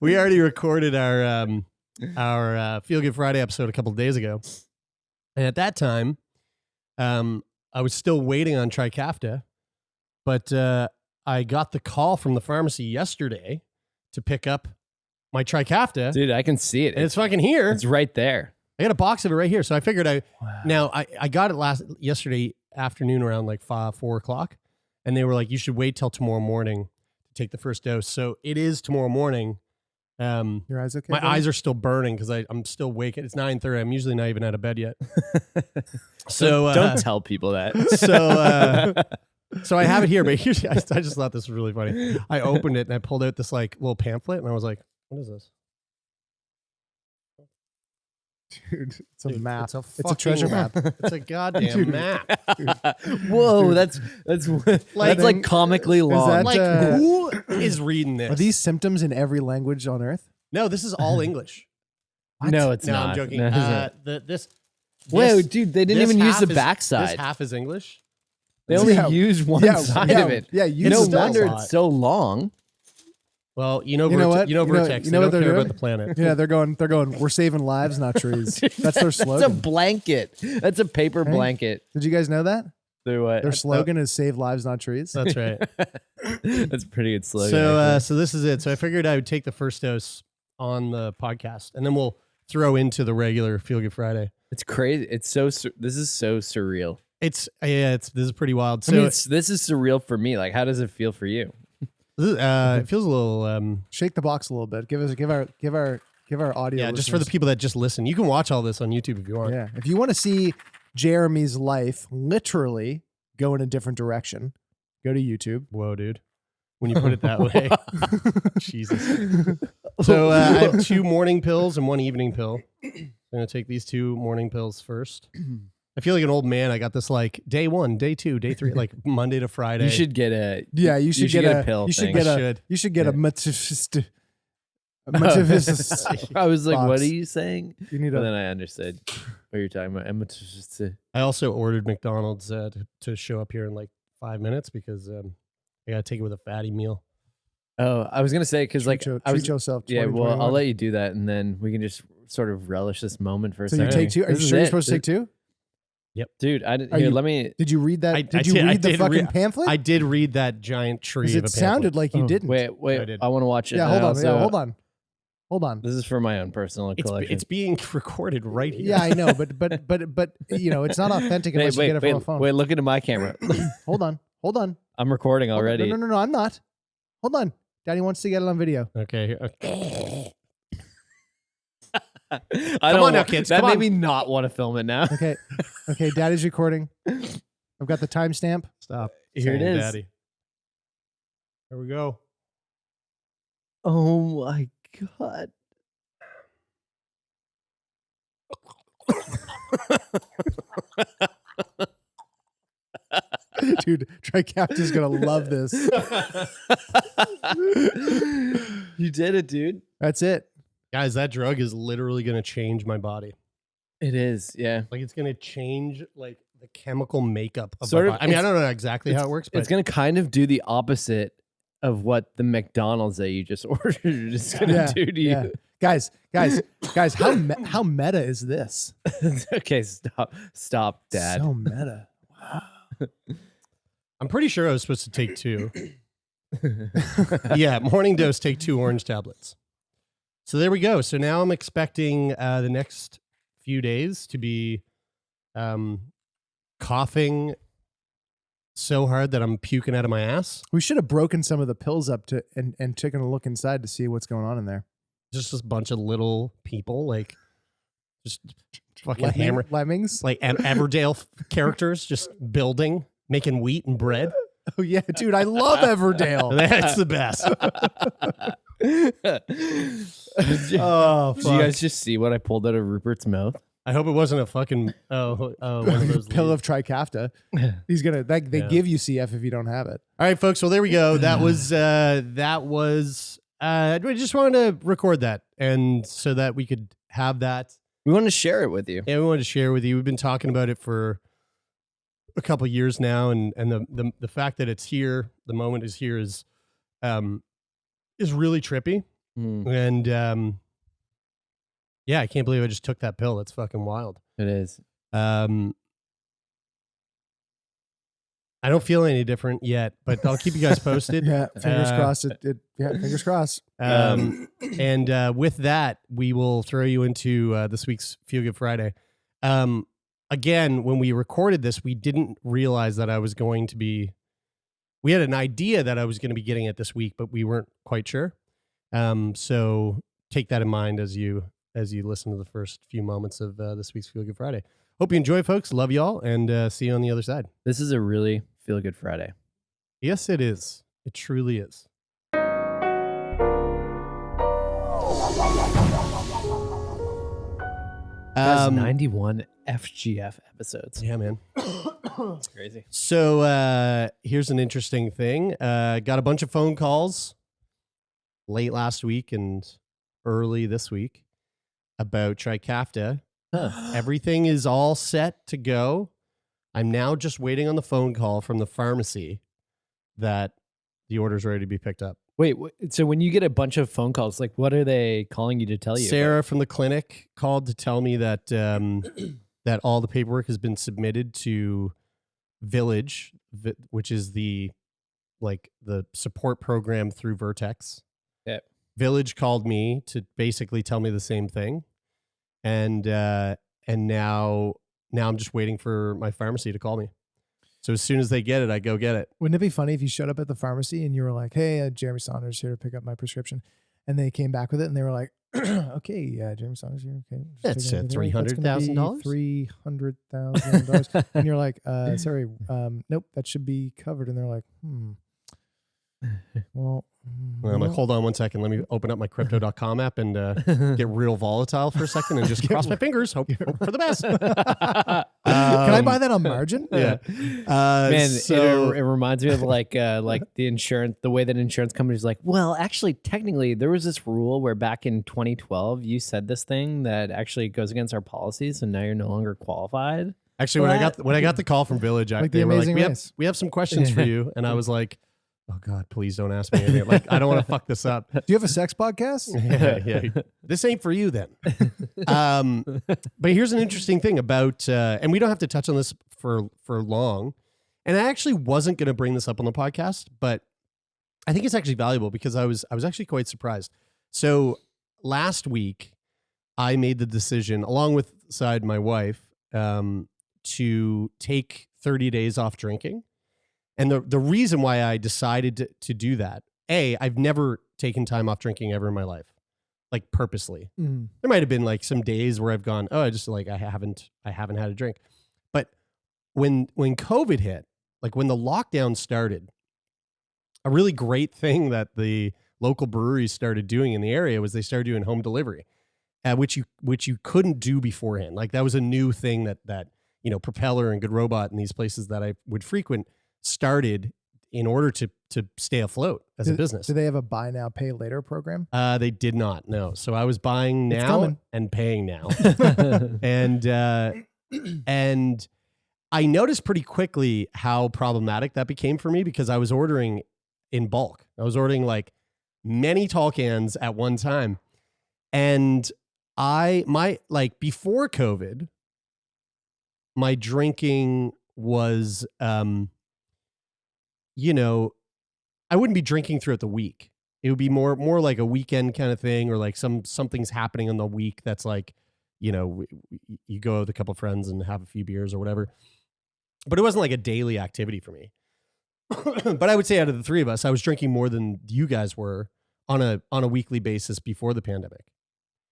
We already recorded our Feel Good Friday episode a couple of days ago, and at that time, I was still waiting on Trikafta, but I got the call from the pharmacy yesterday to pick up my Trikafta. Dude, I can see it. And it's fucking here. It's right there. I got a box of it right here. So I figured I got it yesterday afternoon around like 4 o'clock. And they were like, you should wait till tomorrow morning to take the first dose. So it is tomorrow morning. Your eyes okay? My eyes are still burning because I'm still awake. It's 9:30. I'm usually not even out of bed yet. So don't tell people that. So I have it here, but here's, I just thought this was really funny. I opened it and I pulled out this like little pamphlet and I was like, what is this? Dude, it's a map. It's a It's a treasure map. It's a goddamn map. Whoa, that's like comically long. that- Like, Uh, who is reading this? Are these symptoms in every language on Earth? No, this is all English. No, it's No, not. I'm joking. No, it's not. Whoa, dude, they didn't this even use half the is- backside. This half is English. They only Yeah. used one side of it. Yeah, you No still wonder saw it's it. so long. Well, You know what? You know You know- Vertex. you know they what don't they're care doing? about the planet. Yeah, they're going. We're saving lives, not trees. That's their That's a slogan. blanket. That's a paper Hey. blanket. Did you guys know that? They're what? Their slogan is "Save lives, not trees." That's right. That's a pretty good slogan. So, actually. so this is it. So I figured I would take the first dose on the podcast, and then we'll throw into the regular Feel Good Friday. It's crazy. It's so. This is so surreal. This is pretty wild. So I mean, this is surreal for me. Like, how does it feel for you? it feels a little Shake the box a little bit. Give our audio. yeah, just for the listeners- people that just listen. You can watch all this on YouTube if you want. Yeah, if you want to see Jeremie's life literally go in a different direction, go to YouTube. Whoa, dude. When you put it that way. Jesus. So I have 2 morning pills and 1 evening pill. I'm going to take these 2 morning pills first. I feel like an old man. I got this like day 1, day 2, day 3, like Monday to Friday. You should get a. Yeah, you should get a pill. You should thing. get a. Should. You should get a Yeah. motivist. I was like, box. what are you saying? You need But a. then I understood what you're talking about. I also ordered McDonald's to show up here in like 5 minutes because I got to take it with a fatty meal. Oh, I was gonna say because like I was. treat yourself. Yeah, well, I'll 2021. let you do that, and then we can just sort of relish this moment for a So you second. take 2. Are you This is sure you're it. supposed to take 2? Dude, I did, Are here, you- let me. Did you read that? I did you did- I read the did fucking read- pamphlet? I did read that giant tree 'Cause of a it sounded like you Oh, didn't. Wait, I did. I want to watch it. Yeah, and hold I on. also- Yeah, hold on. This is for my own personal collection. It's being recorded right here. Yeah, I know, but you know, it's not authentic unless you get it from a phone. wait, look into my camera. Hold on. I'm recording Hold on. already. No, I'm not. Hold on. Daddy wants to get it on video. Okay. Here. I Come don't on now, wa- kids, That come made on. me not want to film it now. Okay. Daddy's recording. I've got the timestamp. Stop. Here it saying is. Daddy. Here we go. Oh my god. Dude, Trikafta's gonna love this. You did it, dude. That's it. Guys, that drug is literally going to change my body. It is, yeah. Like it's going to change like the chemical makeup of Sort my of, body. I mean, I it's- don't know exactly how it works, but It's gonna kind of do the opposite of what the McDonald's that you just ordered is gonna do to you. Yeah. Guys, how meta is this? Okay, stop, Dad. So meta. I'm pretty sure I was supposed to take 2. Yeah, morning dose, take 2 orange tablets. So there we go. So now I'm expecting the next few days to be coughing so hard that I'm puking out of my ass. We should have broken some of the pills up and taken a look inside to see what's going on in there. Just this bunch of little people, like just fucking hammer, Lemmings. like Everdale characters, just building, making wheat and bread. Oh yeah, dude, I love Everdale. That's the best. Did Oh, you guys just see what I pulled out of Rupert's mouth? I hope it wasn't a fucking one of those Pill leaves. of Trikafta. He's gonna. They Yeah. give you CF if you don't have it. All right, folks. Well, there we go. That was. We just wanted to record that, and so that we could have that. We want to share it with you. Yeah, we wanted to share with you. We've been talking about it for a couple of years now, and the fact that it's here, the moment is here, is really trippy. And yeah, I can't believe I just took that pill. That's fucking wild. It is. I don't feel any different yet, but I'll keep you guys posted. Yeah, fingers crossed. Fingers crossed. And with that, we will throw you into this week's Feel Good Friday. Again, when we recorded this, we didn't realize that I was going to be. We had an idea that I was going to be getting it this week, but we weren't quite sure. So take that in mind as you listen to the first few moments of this week's Feel Good Friday. Hope you enjoy, folks. Love y'all, and see you on the other side. This is a really Feel Good Friday. Yes, it is. It truly is. That's 91 FGF episodes. Yeah, man. It's crazy. So here's an interesting thing. Got a bunch of phone calls late last week and early this week about Trikafta. Everything is all set to go. I'm now just waiting on the phone call from the pharmacy that the order's ready to be picked up. Wait, so when you get a bunch of phone calls, like what are they calling you to tell you? Sarah from the clinic called to tell me that that all the paperwork has been submitted to Village, which is the support program through Vertex. Yeah. Village called me to basically tell me the same thing, and now I'm just waiting for my pharmacy to call me. So as soon as they get it, I go get it. Wouldn't it be funny if you showed up at the pharmacy and you were like, "Hey, Jeremy Saunders here to pick up my prescription," and they came back with it and they were like, "Okay, Jeremy Saunders here. Okay, That's $300,000. $300,000." And you're like, "Sorry, nope, that should be covered." And they're like, Well, I'm like, hold on one second. Let me open up my crypto.com app and get real volatile for a second and just cross my fingers. Hope for the best. Can I buy that on margin? Yeah. Man, so, it reminds me of like the insurance, the way that insurance companies like, well, actually, technically, there was this rule where back in 2012, you said this thing that actually goes against our policies, and now you're no longer qualified. Actually, when I got the call from Village, Like they the were like, Amazing Race. we have some questions for you. And I was like, oh God, please don't ask me anything. Like, I don't want to fuck this up. Do you have a sex podcast? Yeah. This ain't for you then. But here's an interesting thing about, and we don't have to touch on this for long. And I actually wasn't going to bring this up on the podcast, but I think it's actually valuable because I was actually quite surprised. So last week, I made the decision, along with my wife, to take 30 days off drinking. And the reason why I decided to do that, I've never taken time off drinking ever in my life, like purposely. Mm. There might have been like some days where I've gone, I just like I haven't had a drink. But when COVID hit, like when the lockdown started, a really great thing that the local breweries started doing in the area was they started doing home delivery, which you couldn't do beforehand. Like that was a new thing that Propeller and Good Robot and these places that I would frequent started in order to stay afloat as a business. Do they have a buy now, pay later program? They did not, no. So I was buying now and paying now. and I noticed pretty quickly how problematic that became for me because I was ordering in bulk. I was ordering like many tall cans at one time. And before COVID, my drinking was I wouldn't be drinking throughout the week. It would be more like a weekend kind of thing, or like something's happening in the week that's like, you go with a couple of friends and have a few beers or whatever. But it wasn't like a daily activity for me. But I would say out of the three of us, I was drinking more than you guys were on a weekly basis before the pandemic.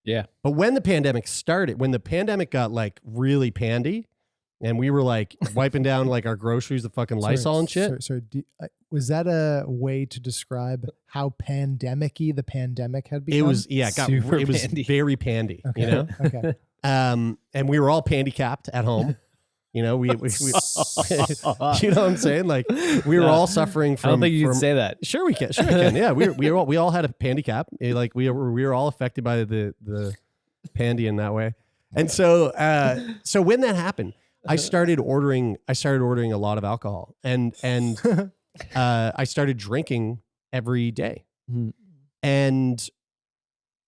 Yeah. But when the pandemic started, when the pandemic got like really pandy, and we were like wiping down like our groceries with fucking Lysol and shit. Sorry, was that a way to describe how pandemic-y the pandemic had become? It was, yeah, it was pandy. Very pandy, Okay. Okay. And we were all pandicapped at home. We you know what I'm saying? Like we were all suffering from. I don't think you can say that. Sure we can. Sure I can. Yeah, we all had a handicap. Like we were all affected by the pandy in that way. And so when that happened, I started ordering a lot of alcohol and I started drinking every day. Mm. And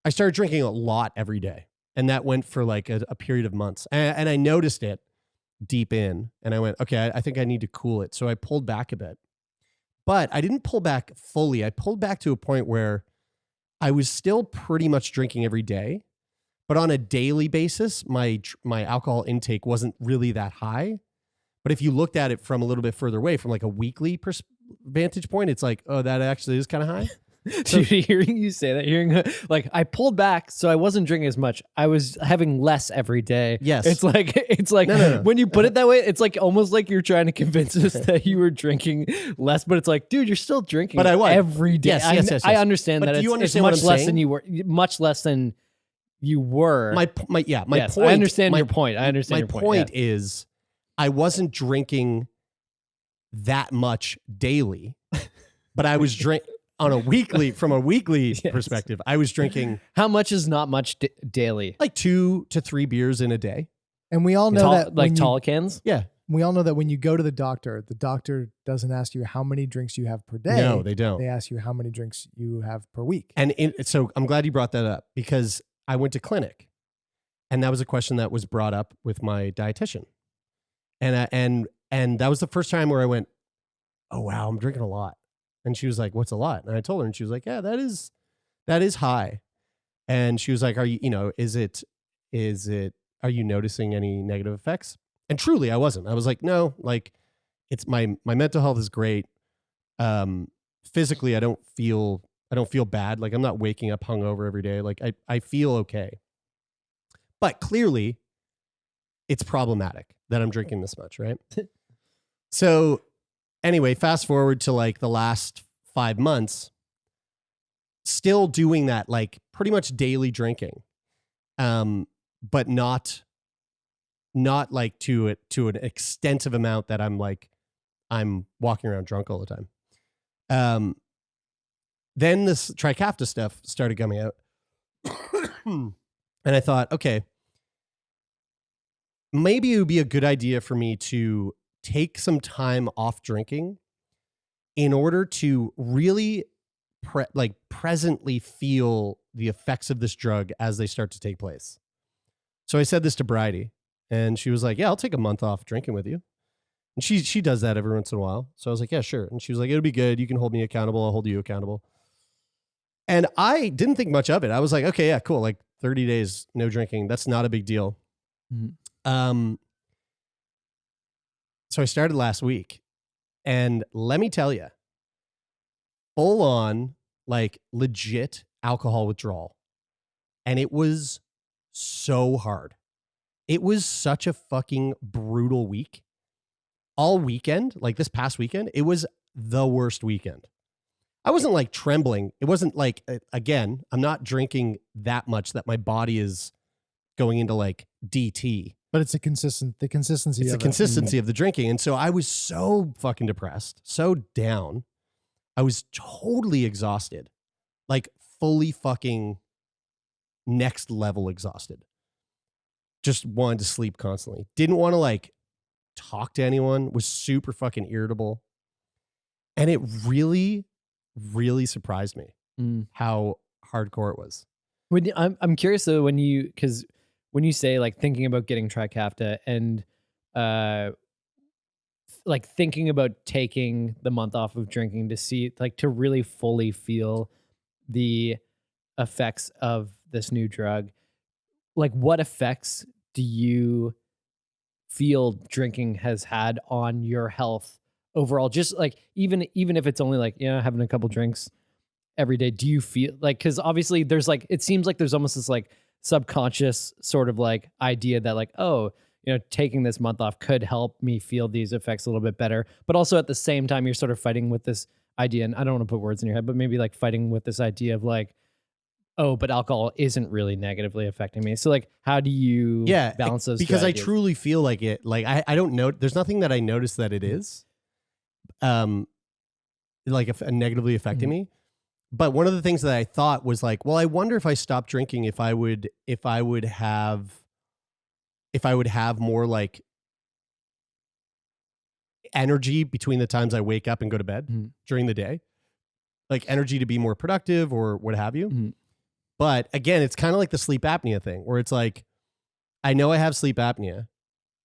I started drinking a lot every day. And that went for like a period of months. And I noticed it deep in. And I went, okay, I think I need to cool it. So I pulled back a bit. But I didn't pull back fully. I pulled back to a point where I was still pretty much drinking every day. But on a daily basis, my alcohol intake wasn't really that high. But if you looked at it from a little bit further away, from like a weekly vantage point, it's like, oh, that actually is kind of high. So, dude, hearing you say that, like I pulled back, so I wasn't drinking as much. I was having less every day. Yes. It's like No. when you put it that way, it's like almost like you're trying to convince us that you were drinking less, but it's like, dude, you're still drinking But I was. every day. Yes. I understand But that do you it's understand much what I'm less saying? than you were, much less than you were. My point. I understand your point. I understand your My point. point is, I wasn't drinking that much daily, but I was from a weekly Yes. perspective. I was drinking How much is not much daily? like 2 to 3 beers in a day. And we all know that Like when tall cans? Yeah. we all know that when you go to the doctor doesn't ask you how many drinks you have per day. No, they don't. They ask you how many drinks you have per week. And so I'm glad you brought that up, because I went to clinic, and that was a question that was brought up with my dietitian. And that was the first time where I went, oh, wow, I'm drinking a lot. And she was like, what's a lot? And I told her, and she was like, yeah, that is high. And she was like, are you noticing any negative effects? And truly I wasn't. I was like, no, like it's my mental health is great. Physically, I don't feel bad. Like I'm not waking up hungover every day. Like I feel okay. But clearly it's problematic that I'm drinking this much, right? So anyway, fast forward to like the last 5 months, still doing that, like pretty much daily drinking. But not like to an extensive amount that I'm walking around drunk all the time. Then this Trikafta stuff started coming out. And I thought, okay, maybe it would be a good idea for me to take some time off drinking in order to really presently feel the effects of this drug as they start to take place. So I said this to Bridie, and she was like, yeah, I'll take a month off drinking with you. And she does that every once in a while. So I was like, yeah, sure. And she was like, it'll be good. You can hold me accountable. I'll hold you accountable. And I didn't think much of it. I was like, okay, yeah, cool. Like 30 days, no drinking. That's not a big deal. Mm-hmm. So I started last week, and let me tell you, full on, like legit alcohol withdrawal. And it was so hard. It was such a fucking brutal week. All weekend, like this past weekend, it was the worst weekend. I wasn't like trembling. It wasn't like, again, I'm not drinking that much that my body is going into like DT. But it's the consistency. It's the consistency of the drinking. And so I was so fucking depressed, so down. I was totally exhausted, like fully fucking next level exhausted. Just wanted to sleep constantly. Didn't want to like talk to anyone. Was super fucking irritable. And it really, really surprised me how hardcore it was. I'm curious though, when you say like thinking about getting Trikafta and like thinking about taking the month off of drinking to see, like, to really fully feel the effects of this new drug, like what effects do you feel drinking has had on your health overall? Just like, even if it's only like, having a couple drinks every day, do you feel like, because obviously there's like, it seems like there's almost this like subconscious sort of like idea that like, oh, taking this month off could help me feel these effects a little bit better. But also at the same time, you're sort of fighting with this idea, and I don't want to put words in your head, but maybe like fighting with this idea of like, oh, but alcohol isn't really negatively affecting me. So like, how do you balance those two because I ideas? truly feel like it, like I don't know, there's nothing that I notice that it is like a negatively affecting me. But one of the things that I thought was like, well, I wonder if I stopped drinking, if I would have more like energy between the times I wake up and go to bed during the day, like energy to be more productive or what have you. But again, it's kind of like the sleep apnea thing where it's like, I know I have sleep apnea.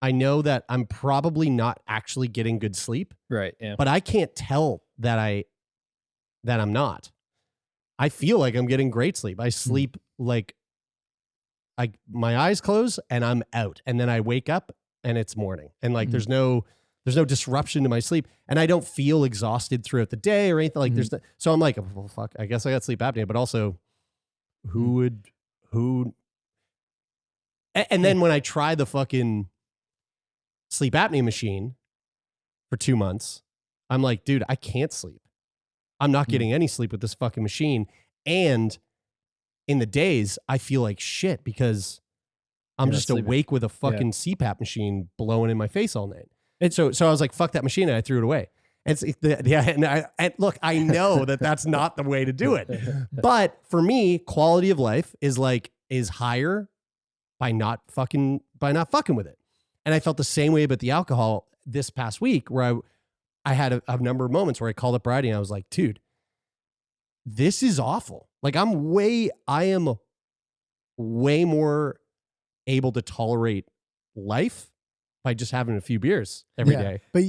I know that I'm probably not actually getting good sleep, Right. Yeah. but I can't tell that I'm not. I feel like I'm getting great sleep. I sleep like my eyes close and I'm out. And then I wake up and it's morning. And like there's no disruption to my sleep. And I don't feel exhausted throughout the day or anything. Like so I'm like, well, fuck, I guess I got sleep apnea, but also who and then when I try the fucking sleep apnea machine for 2 months, I'm like, dude, I can't sleep. I'm not getting any sleep with this fucking machine. And in the days, I feel like shit because I'm just awake with a fucking CPAP machine blowing in my face all night. And so I was like, fuck that machine, and I threw it away. And look, I know that that's not the way to do it. But for me, quality of life is higher by not fucking with it. And I felt the same way about the alcohol this past week where I had a number of moments where I called up Brady and I was like, dude, this is awful. Like I am way more able to tolerate life by just having a few beers every day. But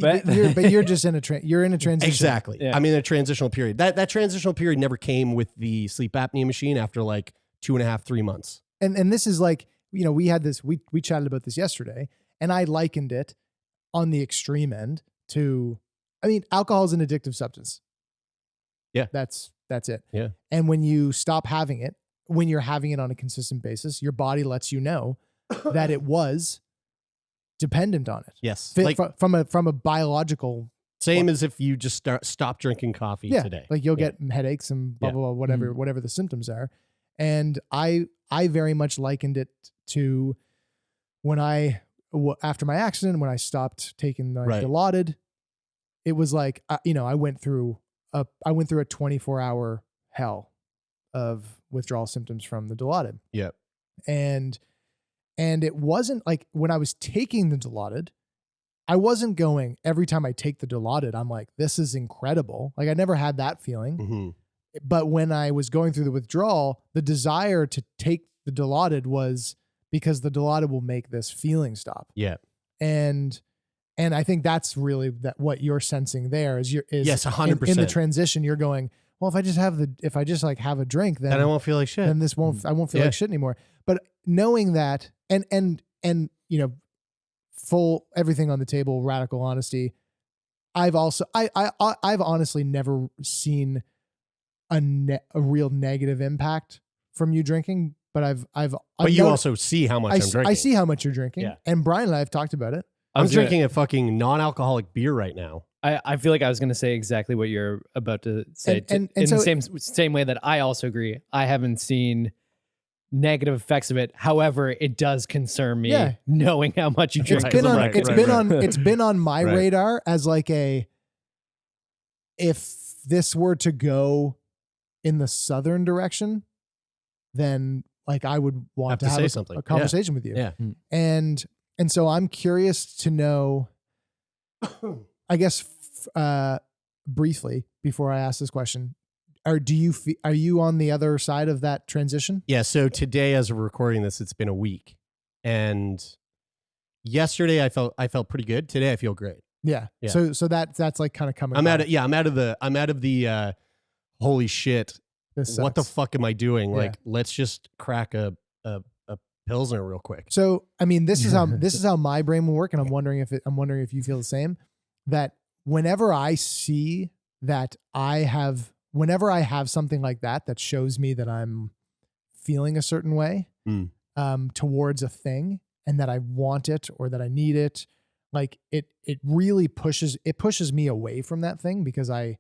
you're just in a transition. Exactly. Yeah. I'm in a transitional period. That transitional period never came with the sleep apnea machine after like 2.5, 3 months. And this is like, we had this, we chatted about this yesterday, and I likened it on the extreme end to, alcohol is an addictive substance. Yeah. That's it. Yeah. And when you stop having it, when you're having it on a consistent basis, your body lets you know that it was dependent on it. Yes. From a biological. Same as if you just stop drinking coffee today. Like you'll get headaches and blah, blah, blah, whatever the symptoms are. And I very much likened it to when after my accident, when I stopped taking Dilaudid, it was like, I went through a 24-hour hell of withdrawal symptoms from the Dilaudid. Yep. And it wasn't like when I was taking the Dilaudid, I wasn't going every time I take the Dilaudid, I'm like, this is incredible. Like I never had that feeling. Mm-hmm. But when I was going through the withdrawal, the desire to take the Dilaudid was because the Dilaudid will make this feeling stop. Yeah. And I think that's really what you're sensing there is yes, 100%. In the transition, you're going, well, if I just have a drink, then I won't feel like shit. Then I won't feel like shit anymore. But knowing that and full everything on the table, radical honesty. I've honestly never seen a real negative impact from you drinking, but But you also see how much I'm drinking. I see how much you're drinking. And Brian and I have talked about it. I'm drinking a fucking non-alcoholic beer right now. I feel like I was going to say exactly what you're about to say. In so the same way that I also agree. I haven't seen negative effects of it. However, it does concern me knowing how much you drink. It's been on my radar as like if this were to go in the southern direction, then like I would want to have a conversation with you. Yeah. And so I'm curious to know, I guess, briefly before I ask this question, are you on the other side of that transition? Yeah. So today, as we're recording this, it's been a week, and yesterday I felt pretty good. Today I feel great. Yeah. So that's like kind of coming. I'm out of the holy shit. What the fuck am I doing? Yeah. Like, let's just crack a Pilsner real quick. So, this is how my brain will work. And I'm wondering if you feel the same, that whenever I see that whenever I have something like that shows me that I'm feeling a certain way, towards a thing and that I want it or that I need it, like it really pushes me away from that thing because I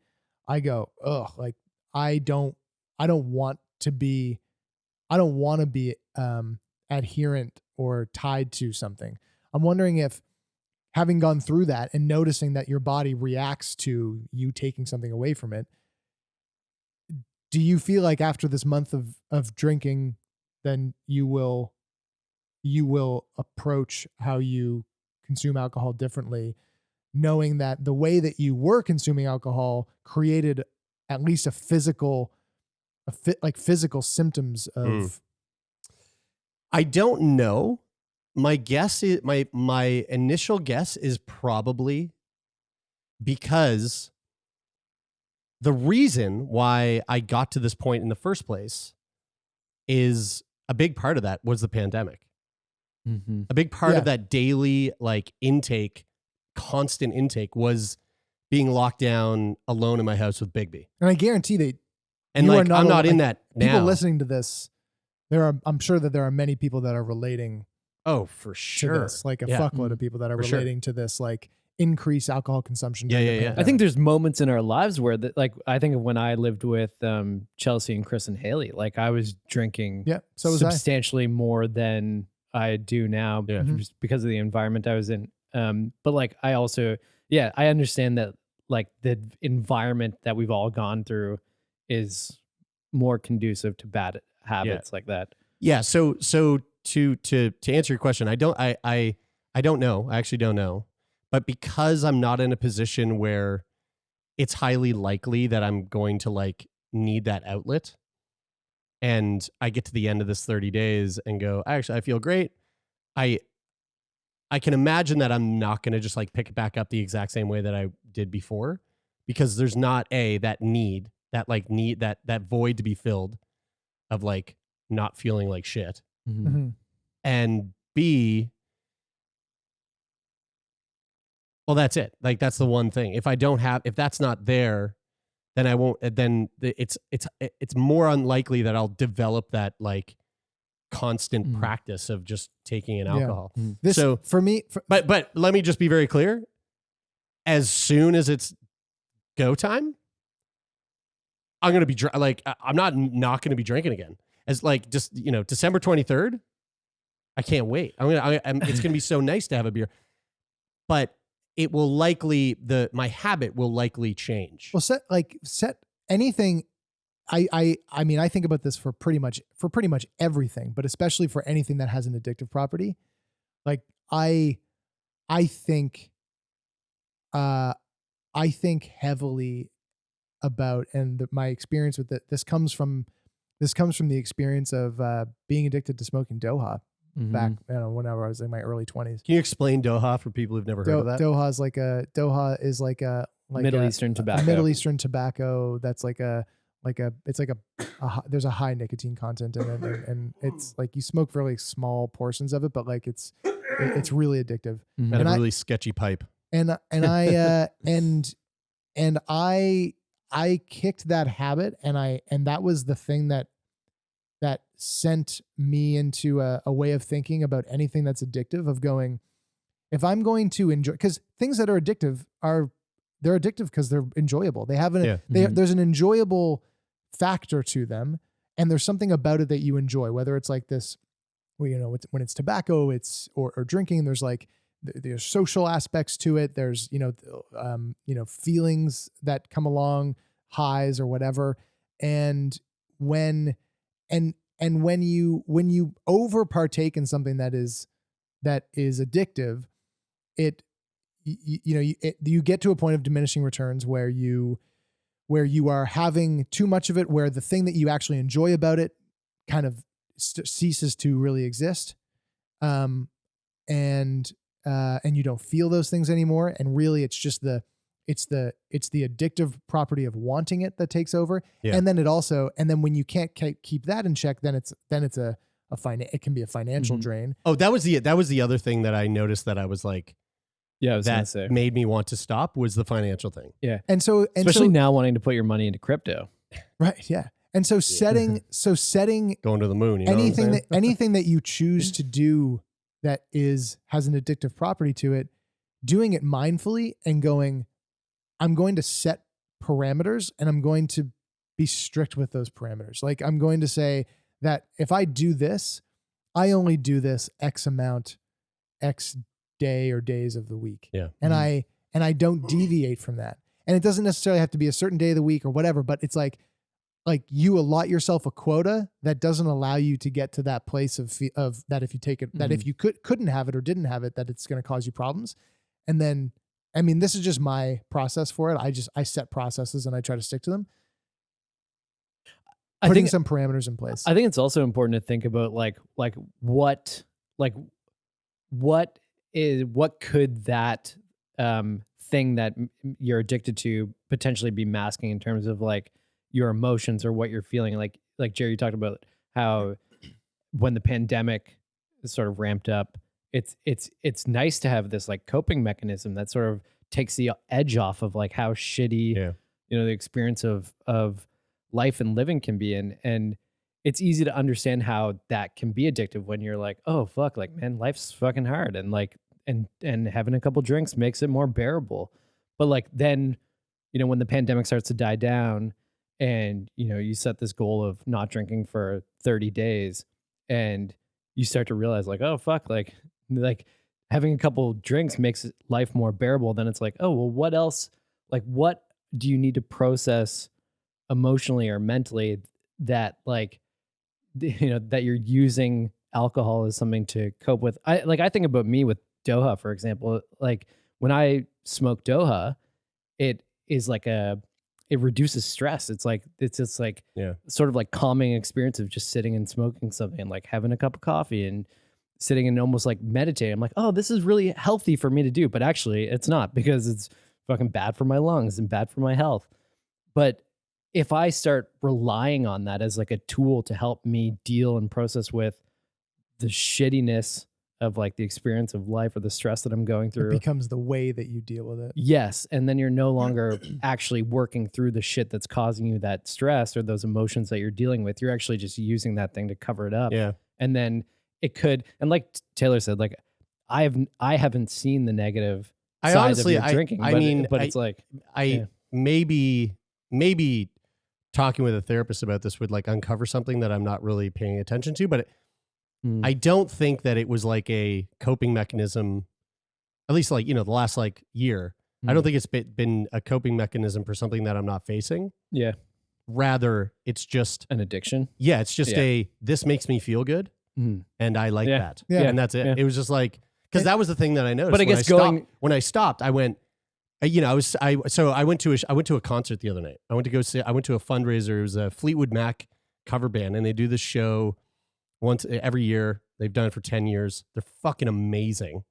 go, ugh, like I don't want to be adherent or tied to something. I'm wondering if, having gone through that and noticing that your body reacts to you taking something away from it, do you feel like after this month of drinking, then you will approach how you consume alcohol differently, knowing that the way that you were consuming alcohol created at least a physical like physical symptoms of. I don't know. My guess is my initial guess is probably because the reason why I got to this point in the first place is a big part of that was the pandemic. Mm-hmm. A big part of that daily like intake, constant intake, was being locked down alone in my house with Bigby. And I guarantee that, and like I'm not in that now. People listening to this, I'm sure that there are many people that are relating. Oh, for sure. To this, like a fuckload of people that are relating to this, like increased alcohol consumption. Yeah. I think there's moments in our lives where that, like, I think of when I lived with Chelsea and Chris and Haley, like I was drinking so was substantially more than I do now just because of the environment I was in. But like, I also, I understand that like the environment that we've all gone through is more conducive to bad habits like that. Yeah. So to answer your question, I don't know. I actually don't know. But because I'm not in a position where it's highly likely that I'm going to like need that outlet, and I get to the end of this 30 days and go, actually, I feel great. I can imagine that I'm not going to just like pick it back up the exact same way that I did before, because there's not that void to be filled of like not feeling like shit. Mm-hmm. And B, well, that's it. Like, that's the one thing. If that's not there, then I won't, then it's more unlikely that I'll develop that like constant practice of just taking in alcohol. This, so for me, but let me just be very clear. As soon as it's go time, I'm going to be like, I'm not going to be drinking again. As like, just, December 23rd, I can't wait. It's going to be so nice to have a beer, but it will likely, my habit will likely change. Well, set anything. I mean, I think about this for pretty much everything, but especially for anything that has an addictive property. Like I think heavily about, and my experience with it, this comes from the experience of being addicted to smoking Doha back, whenever I was in my early 20s. Can you explain Doha for people who've never heard of that? Doha is like a Middle Eastern tobacco. Middle Eastern tobacco that's there's a high nicotine content in it, and it's like you smoke really small portions of it, but like it's really addictive. And a really sketchy pipe. And I kicked that habit, and that was the thing that sent me into a way of thinking about anything that's addictive, of going, if I'm going to enjoy, because things that are addictive they're addictive because they're enjoyable. They have there's an enjoyable factor to them, and there's something about it that you enjoy, whether it's like this, when it's tobacco, or drinking, there's like, there's social aspects to it. There's, feelings that come along, highs or whatever. And when you over partake in something that is addictive, you get to a point of diminishing returns where you are having too much of it, where the thing that you actually enjoy about it kind of ceases to really exist. And you don't feel those things anymore. And really it's just the addictive property of wanting it that takes over. Yeah. And then when you can't keep that in check, then it can be a financial drain. Oh, that was the other thing that I noticed that I was like, that made me want to stop, was the financial thing. Yeah. Especially now wanting to put your money into crypto. Right. Yeah. And so setting going to the moon, anything that you choose to do that has an addictive property to it, doing it mindfully and going, I'm going to set parameters, and I'm going to be strict with those parameters. Like, I'm going to say that if I do this, I only do this X amount, X day or days of the week. Yeah. And I don't deviate from that. And it doesn't necessarily have to be a certain day of the week or whatever, but it's like you allot yourself a quota that doesn't allow you to get to that place of that if you take it, that if you couldn't have it or didn't have it, that it's going to cause you problems. And then, I mean, this is just my process for it. I set processes and I try to stick to them. putting some parameters in place. I think it's also important to think about what could that thing that you're addicted to potentially be masking in terms of like your emotions or what you're feeling. Like Jerry, you talked about how when the pandemic sort of ramped up, it's nice to have this like coping mechanism that sort of takes the edge off of like how shitty the experience of life and living can be. And it's easy to understand how that can be addictive when you're like, oh fuck, like man, life's fucking hard, and like and having a couple drinks makes it more bearable. But like then, when the pandemic starts to die down and you set this goal of not drinking for 30 days and you start to realize like, oh fuck, like having a couple drinks makes life more bearable. Then it's like, oh well, what else, like what do you need to process emotionally or mentally that like that you're using alcohol as something to cope with? I think about me with Doha, for example. Like when I smoke Doha, it is like it reduces stress. It's just like sort of like calming experience of just sitting and smoking something and like having a cup of coffee and sitting and almost like meditating. I'm like, oh, this is really healthy for me to do, but actually it's not, because it's fucking bad for my lungs and bad for my health. But if I start relying on that as like a tool to help me deal and process with the shittiness of like the experience of life or the stress that I'm going through, it becomes the way that you deal with it. Yes. And then you're no longer actually working through the shit that's causing you that stress or those emotions that you're dealing with. You're actually just using that thing to cover it up. Yeah. And then it could, and like Taylor said, like I haven't seen the negative side of your drinking. But it's like, maybe talking with a therapist about this would like uncover something that I'm not really paying attention to, but I don't think that it was like a coping mechanism, at least like, the last like year. I don't think it's been a coping mechanism for something that I'm not facing. Yeah. Rather, it's just an addiction. Yeah. It's just this makes me feel good. And I like that. Yeah. And that's it. Yeah. It was just like, because that was the thing that I noticed. But I guess when I stopped, I went, I went to a concert the other night. I went to a fundraiser. It was a Fleetwood Mac cover band, and they do this show once every year. They've done it for 10 years. They're fucking amazing.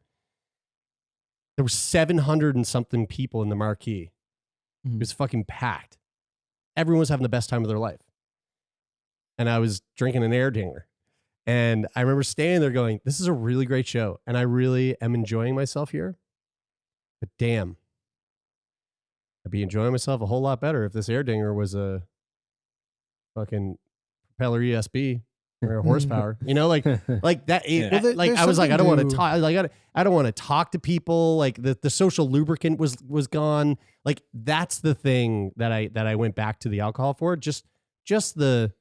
There were 700 and something people in the marquee. It was fucking packed. Everyone was having the best time of their life. And I was drinking an Erdinger. And I remember standing there going, this is a really great show. And I really am enjoying myself here. But damn, I'd be enjoying myself a whole lot better if this Erdinger was a fucking propeller ESB or a horsepower. Like that. I was like, I don't want to talk. Like I don't want to talk to people. Like the social lubricant was gone. Like that's the thing that I went back to the alcohol for. Just because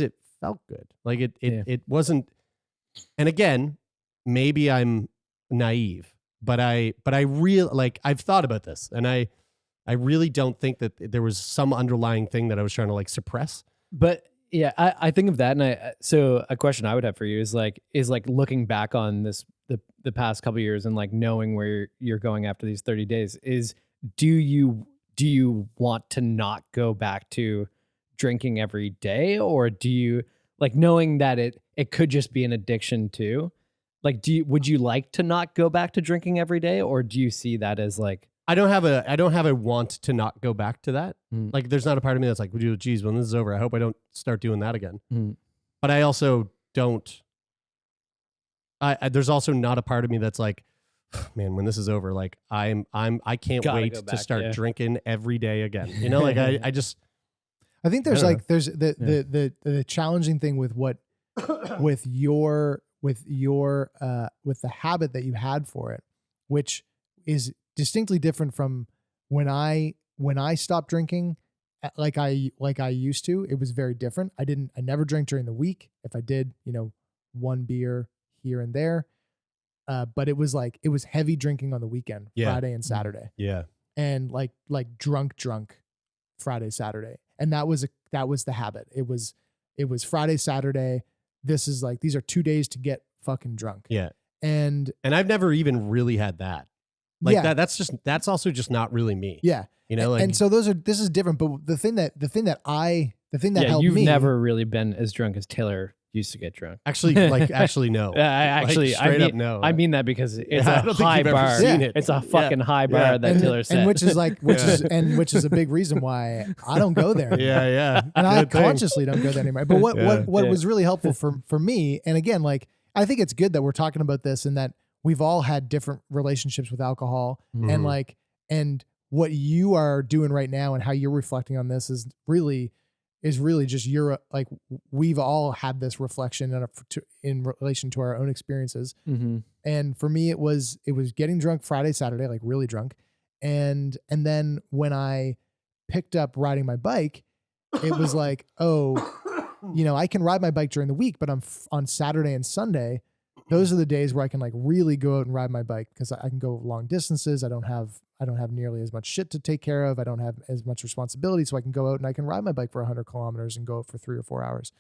it felt good. Like it wasn't. And again, maybe I'm naive, but I really like, I've thought about this, and I really don't think that there was some underlying thing that I was trying to like suppress. But yeah, I think of that, and so a question I would have for you is like looking back on this the past couple of years and like knowing where you're going after these 30 days is, do you want to not go back to drinking every day, or do you like knowing that it could just be an addiction too? Like, would you like to not go back to drinking every day, or do you see that as like, I don't have a want to not go back to that. Like, there's not a part of me that's like, geez, when this is over, I hope I don't start doing that again. But I also don't. There's also not a part of me that's like, man, when this is over, like I can't wait to start drinking every day again. Like I think there's like there's the challenging thing with what with the habit that you had for it, which is distinctly different from when I stopped drinking like I used to. It was very different. I never drank during the week. If I did, one beer here and there. But it was heavy drinking on the weekend, Friday and Saturday. Yeah. And like drunk Friday, Saturday. And that was the habit. It was Friday, Saturday. These are 2 days to get fucking drunk. Yeah. And I've never even really had that. Like that's also just not really me. Yeah. And so this is different. But the thing that the thing that Yeah, helped you've me. never really been as drunk as Taylor used to get drunk. Actually, no. I no. I mean that because it's Yeah, I a don't think high you've ever bar. seen it. It's a fucking high bar Yeah. that Taylor set. and which is like Yeah. which is a big reason why I don't go there. Yeah. And I Good thing. consciously don't go there anymore. But what Yeah. was really helpful for me, and again, like I think it's good that we're talking about this and that we've all had different relationships with alcohol, Mhm. and what you are doing right now and how you're reflecting on this is really just like we've all had this reflection in relation to our own experiences. Mm-hmm. And for me, it was getting drunk Friday, Saturday, like really drunk, and then when I picked up riding my bike, it was like, oh, I can ride my bike during the week, but on Saturday and Sunday, those are the days where I can like really go out and ride my bike because I can go long distances. I don't have nearly as much shit to take care of. I don't have as much responsibility, so I can go out and I can ride my bike for 100 kilometers and go out for 3 or 4 hours.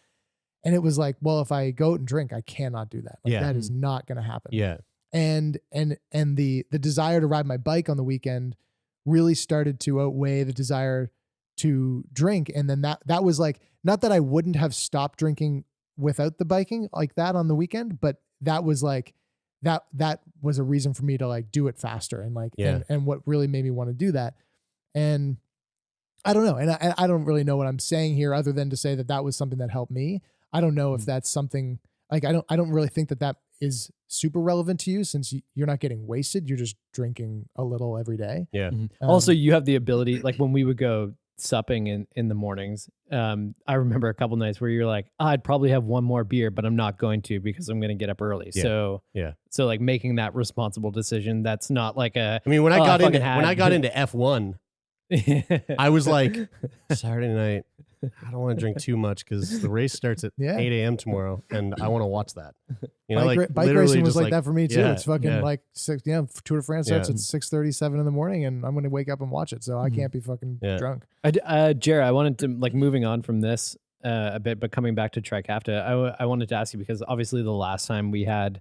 And it was like, well, if I go out and drink, I cannot do that. Like, that is not going to happen. Yeah. And the desire to ride my bike on the weekend really started to outweigh the desire to drink. And then that was like, not that I wouldn't have stopped drinking without the biking like that on the weekend, but that was like, that was a reason for me to like do it faster and like, and what really made me want to do that. And I don't know. And I don't really know what I'm saying here other than to say that was something that helped me. I don't know if that's something like, I don't really think that is super relevant to you since you're not getting wasted. You're just drinking a little every day. Yeah. Also, you have the ability, like when we would go supping in the mornings, I remember a couple nights where you're like, I'd probably have one more beer, but I'm not going to because I'm going to get up early. Yeah. So like making that responsible decision, that's not like I mean, when I got into F1, I was like, Saturday night, I don't want to drink too much because the race starts at 8 a.m. tomorrow, and I want to watch that. Bike racing was like that for me too. Yeah, it's fucking like 6. Tour de France starts at 6:37 in the morning, and I'm going to wake up and watch it. So I can't be fucking drunk. Jared, I wanted to like moving on from this a bit, but coming back to Trikafta, I wanted to ask you because obviously the last time we had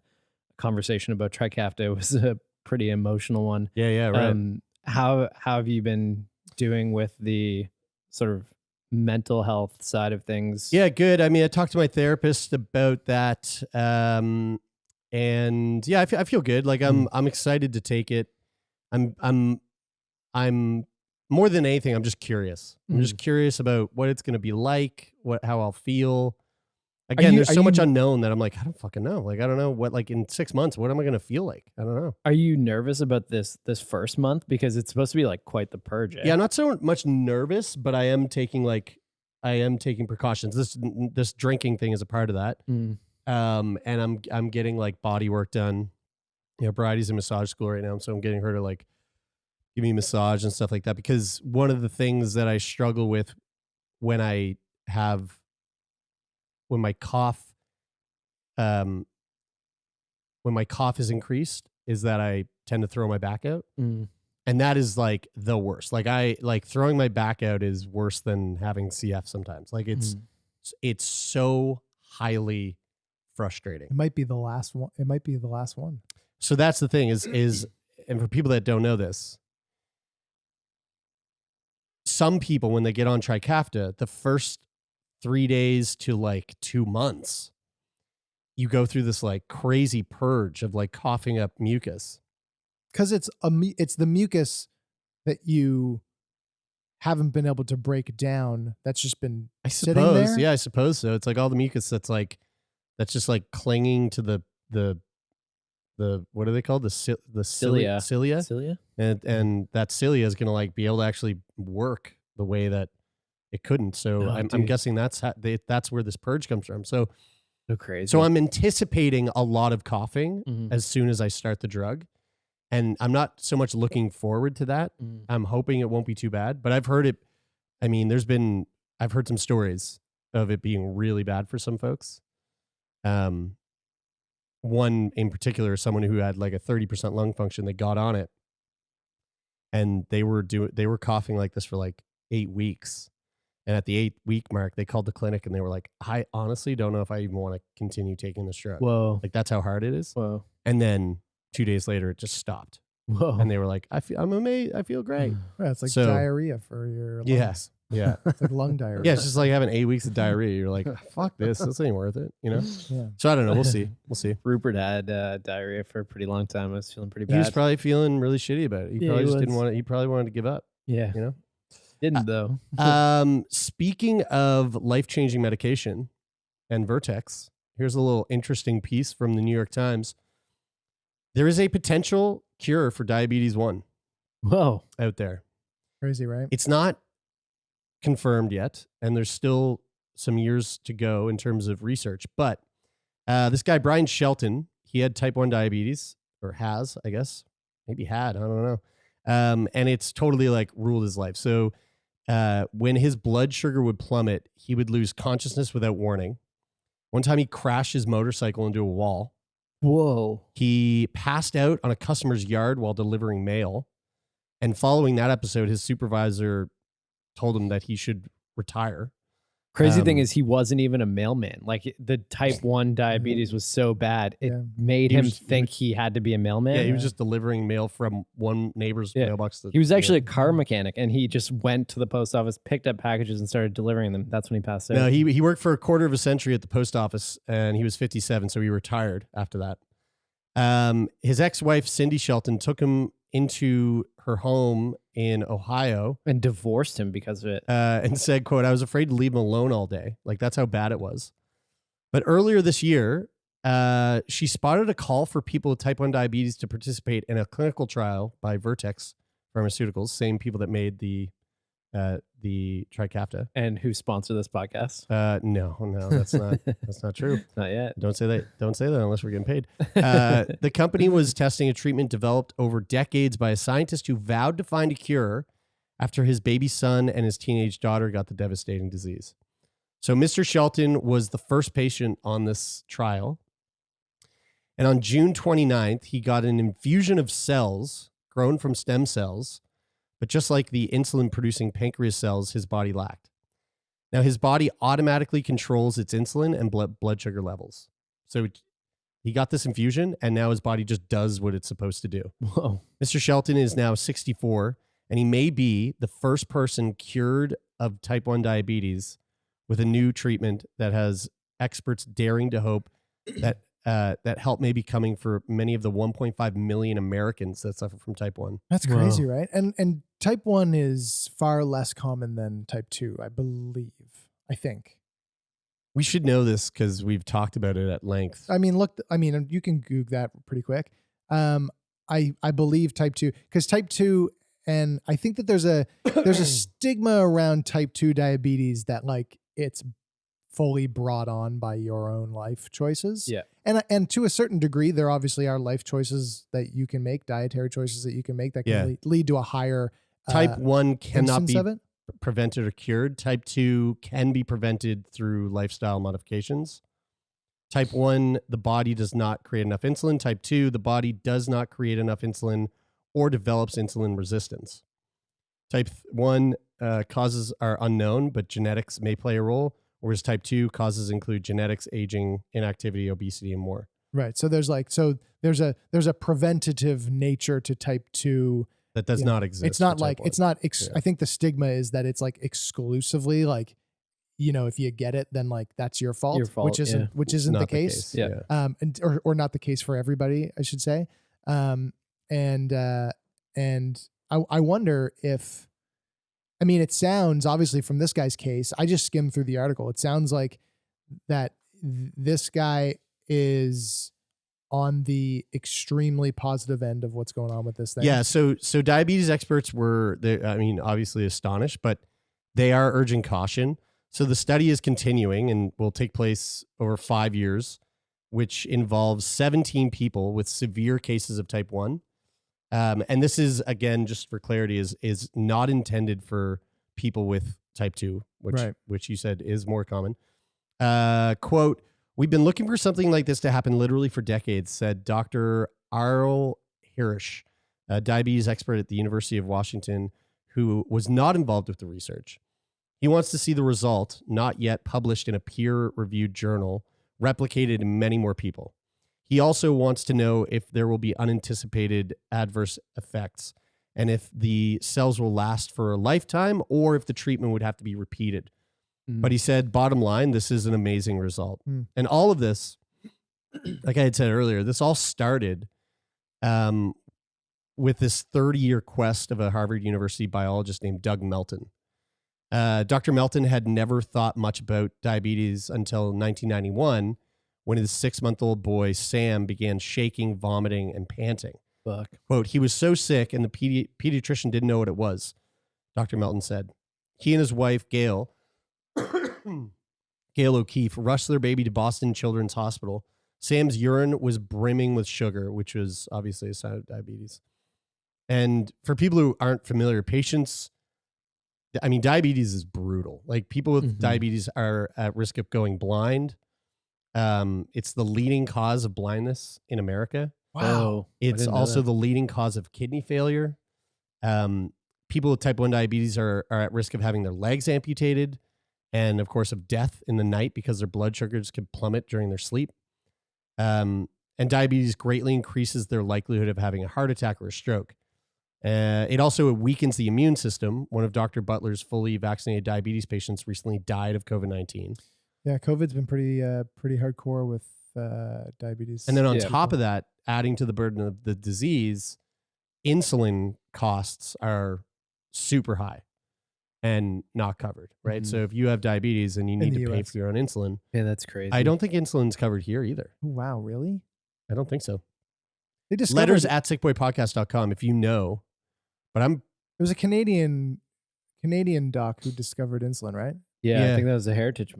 a conversation about Trikafta was a pretty emotional one. Yeah, right. How have you been doing with the sort of mental health side of things? Yeah, good. I mean, I talked to my therapist about that, and yeah, I feel good. Like I'm excited to take it. I'm more than anything, I'm just curious. I'm just curious about what it's going to be like, how I'll feel. Again, there's so much unknown that I'm like, I don't fucking know. Like, I don't know what, like in 6 months, what am I going to feel like? I don't know. Are you nervous about this first month? Because it's supposed to be like quite the purge. Eh? Yeah, I'm not so much nervous, but I am taking precautions. This drinking thing is a part of that. And I'm getting like body work done. Bridie's in massage school right now, so I'm getting her to like give me a massage and stuff like that. Because one of the things that I struggle with when my cough is increased is that I tend to throw my back out. And that is like the worst. Like throwing my back out is worse than having CF sometimes. Like it's so highly frustrating. It might be the last one. So that's the thing is, and for people that don't know this, some people, when they get on Trikafta, the first 3 days to like 2 months, you go through this like crazy purge of like coughing up mucus. Because it's the mucus that you haven't been able to break down. That's just been sitting there. Yeah, I suppose so. It's like all the mucus that's just like clinging to the what are they called? The cilia. Cilia. And that cilia is going to like be able to actually work the way that it couldn't. So I'm guessing that's where this purge comes from. So crazy. So I'm anticipating a lot of coughing as soon as I start the drug. And I'm not so much looking forward to that. I'm hoping it won't be too bad, but I've heard it. I mean, I've heard some stories of it being really bad for some folks. One in particular, someone who had like a 30% lung function, they got on it and they were coughing like this for like 8 weeks. And at the 8-week mark, they called the clinic and they were like, I honestly don't know if I even want to continue taking this drug. Whoa. Like that's how hard it is. Whoa. And then 2 days later, it just stopped. Whoa. And they were like, I'm amazed. I feel great. Yeah, it's like So- diarrhea for your Yeah. lungs. Yeah. It's like lung diarrhea. Yeah. It's just like having 8 weeks of diarrhea. You're like, fuck this. This ain't worth it. You know? Yeah. So I don't know. We'll see. We'll see. Rupert had diarrhea for a pretty long time. I was feeling pretty bad. He was probably feeling really shitty about it. He Yeah, probably he just didn't was. want it. He probably wanted to give up, yeah. you know? Didn't though. Speaking of life-changing medication and Vertex, here's a little interesting piece from the New York Times. There is a potential cure for diabetes 1 Whoa. out there. Crazy, right? It's not confirmed yet, and there's still some years to go in terms of research. But this guy, Brian Shelton, he had type 1 diabetes, or has, I guess. Maybe had, I don't know. And it's totally like ruled his life. So when his blood sugar would plummet, he would lose consciousness without warning. One time he crashed his motorcycle into a wall. Whoa. He passed out on a customer's yard while delivering mail. And following that episode, his supervisor told him that he should retire. Crazy thing is he wasn't even a mailman. Like the type 1 diabetes was so bad. It made him think he had to be a mailman. Yeah, he was just delivering mail from one neighbor's mailbox. He was actually a car mechanic, and he just went to the post office, picked up packages, and started delivering them. That's when he passed out. No, he worked for a quarter of a century at the post office, and he was 57, so he retired after that. His ex-wife, Cindy Shelton, took him into her home in Ohio and divorced him because of it. And said, quote, "I was afraid to leave him alone all day." Like, that's how bad it was. But earlier this year, she spotted a call for people with type 1 diabetes to participate in a clinical trial by Vertex Pharmaceuticals, same people that made the Trikafta. And who sponsored this podcast? No, that's not true. Not yet. Don't say that unless we're getting paid. The company was testing a treatment developed over decades by a scientist who vowed to find a cure after his baby son and his teenage daughter got the devastating disease. So Mr. Shelton was the first patient on this trial. And on June 29th, he got an infusion of cells grown from stem cells, but just like the insulin-producing pancreas cells his body lacked. Now, his body automatically controls its insulin and blood sugar levels. So he got this infusion, and now his body just does what it's supposed to do. Whoa. Mr. Shelton is now 64, and he may be the first person cured of type 1 diabetes with a new treatment that has experts daring to hope that help may be coming for many of the 1.5 million Americans that suffer from type 1. That's crazy, right? And type 1 is far less common than type 2, I think. We should know this because we've talked about it at length. I mean, you can Google that pretty quick. I believe type 2, because type 2, and I think that there's a stigma around type 2 diabetes that like it's fully brought on by your own life choices. Yeah. And to a certain degree, there obviously are life choices that you can make, dietary choices that you can make that can lead to a higher Type 1 cannot be of it. prevented or cured. Type 2 can be prevented through lifestyle modifications. Type 1, the body does not create enough insulin. Type 2, the body does not create enough insulin or develops insulin resistance. Type 1 causes are unknown, but genetics may play a role, whereas type 2 causes include genetics, aging, inactivity, obesity, and more. Right. So there's a preventative nature to type 2 that does not exist. It's not for like type 1. it's not. I think the stigma is that it's like exclusively like, if you get it, then like that's your fault, which isn't Not the case. Yeah. Or not the case for everybody, I should say. And I wonder if, I mean, it sounds obviously from this guy's case, I just skimmed through the article. It sounds like that this guy is on the extremely positive end of what's going on with this thing. Yeah. So diabetes experts were, obviously astonished, but they are urging caution. So the study is continuing and will take place over 5 years, which involves 17 people with severe cases of type 1. And this is, again, just for clarity, is not intended for people with type 2, which you said is more common. Quote, "We've been looking for something like this to happen literally for decades," said Dr. Arl Hirsch, a diabetes expert at the University of Washington, who was not involved with the research. He wants to see the result, not yet published in a peer-reviewed journal, replicated in many more people. He also wants to know if there will be unanticipated adverse effects and if the cells will last for a lifetime or if the treatment would have to be repeated. But he said, bottom line, this is an amazing result. And all of this, like I had said earlier, this all started with this 30-year quest of a Harvard University biologist named Doug Melton. Dr. Melton had never thought much about diabetes until 1991 when his 6-month-old boy, Sam, began shaking, vomiting, and panting. Fuck. Quote, he was so sick and the pediatrician didn't know what it was, Dr. Melton said. He and his wife, Gail O'Keefe, rushed their baby to Boston Children's Hospital. Sam's urine was brimming with sugar, which was obviously a sign of diabetes. And for people who aren't familiar, diabetes is brutal. Like people with diabetes are at risk of going blind. It's the leading cause of blindness in America. Wow. It's also the leading cause of kidney failure. People with type 1 diabetes are at risk of having their legs amputated and, of course, of death in the night because their blood sugars can plummet during their sleep. And diabetes greatly increases their likelihood of having a heart attack or a stroke. It also weakens the immune system. One of Dr. Butler's fully vaccinated diabetes patients recently died of COVID-19. Yeah, COVID's been pretty hardcore with diabetes. And then on top of that, adding to the burden of the disease, insulin costs are super high and not covered, right? So if you have diabetes and you need to pay for your own insulin. Yeah, that's crazy. I don't think insulin's covered here either. Oh, wow, really? I don't think so. They discovered Letters at sickboypodcast.com if you know. But it was a Canadian doc who discovered insulin, right? Yeah, I think that was a heritage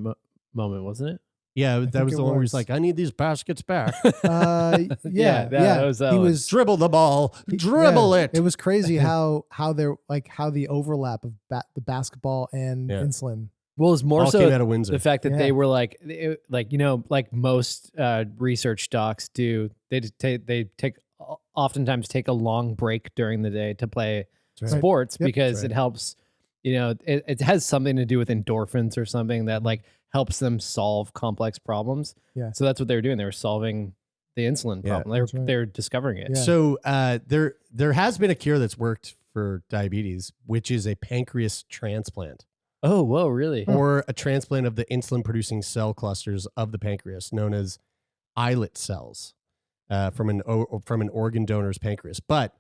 moment, wasn't it? Yeah, that was the one where he's like, I need these baskets back. That was that he one. was Dribble the ball. Dribble it. It was crazy how the overlap of the basketball and insulin. Well, it was more All so came out of Windsor. the fact that they were like most research docs do. They oftentimes take a long break during the day to play sports because it helps. It has something to do with endorphins or something that like helps them solve complex problems. Yeah. So that's what they were doing. They were solving the insulin problem. They're discovering it. Yeah. So there has been a cure that's worked for diabetes, which is a pancreas transplant. Oh, whoa, really? Or a transplant of the insulin-producing cell clusters of the pancreas, known as islet cells, from an organ donor's pancreas. But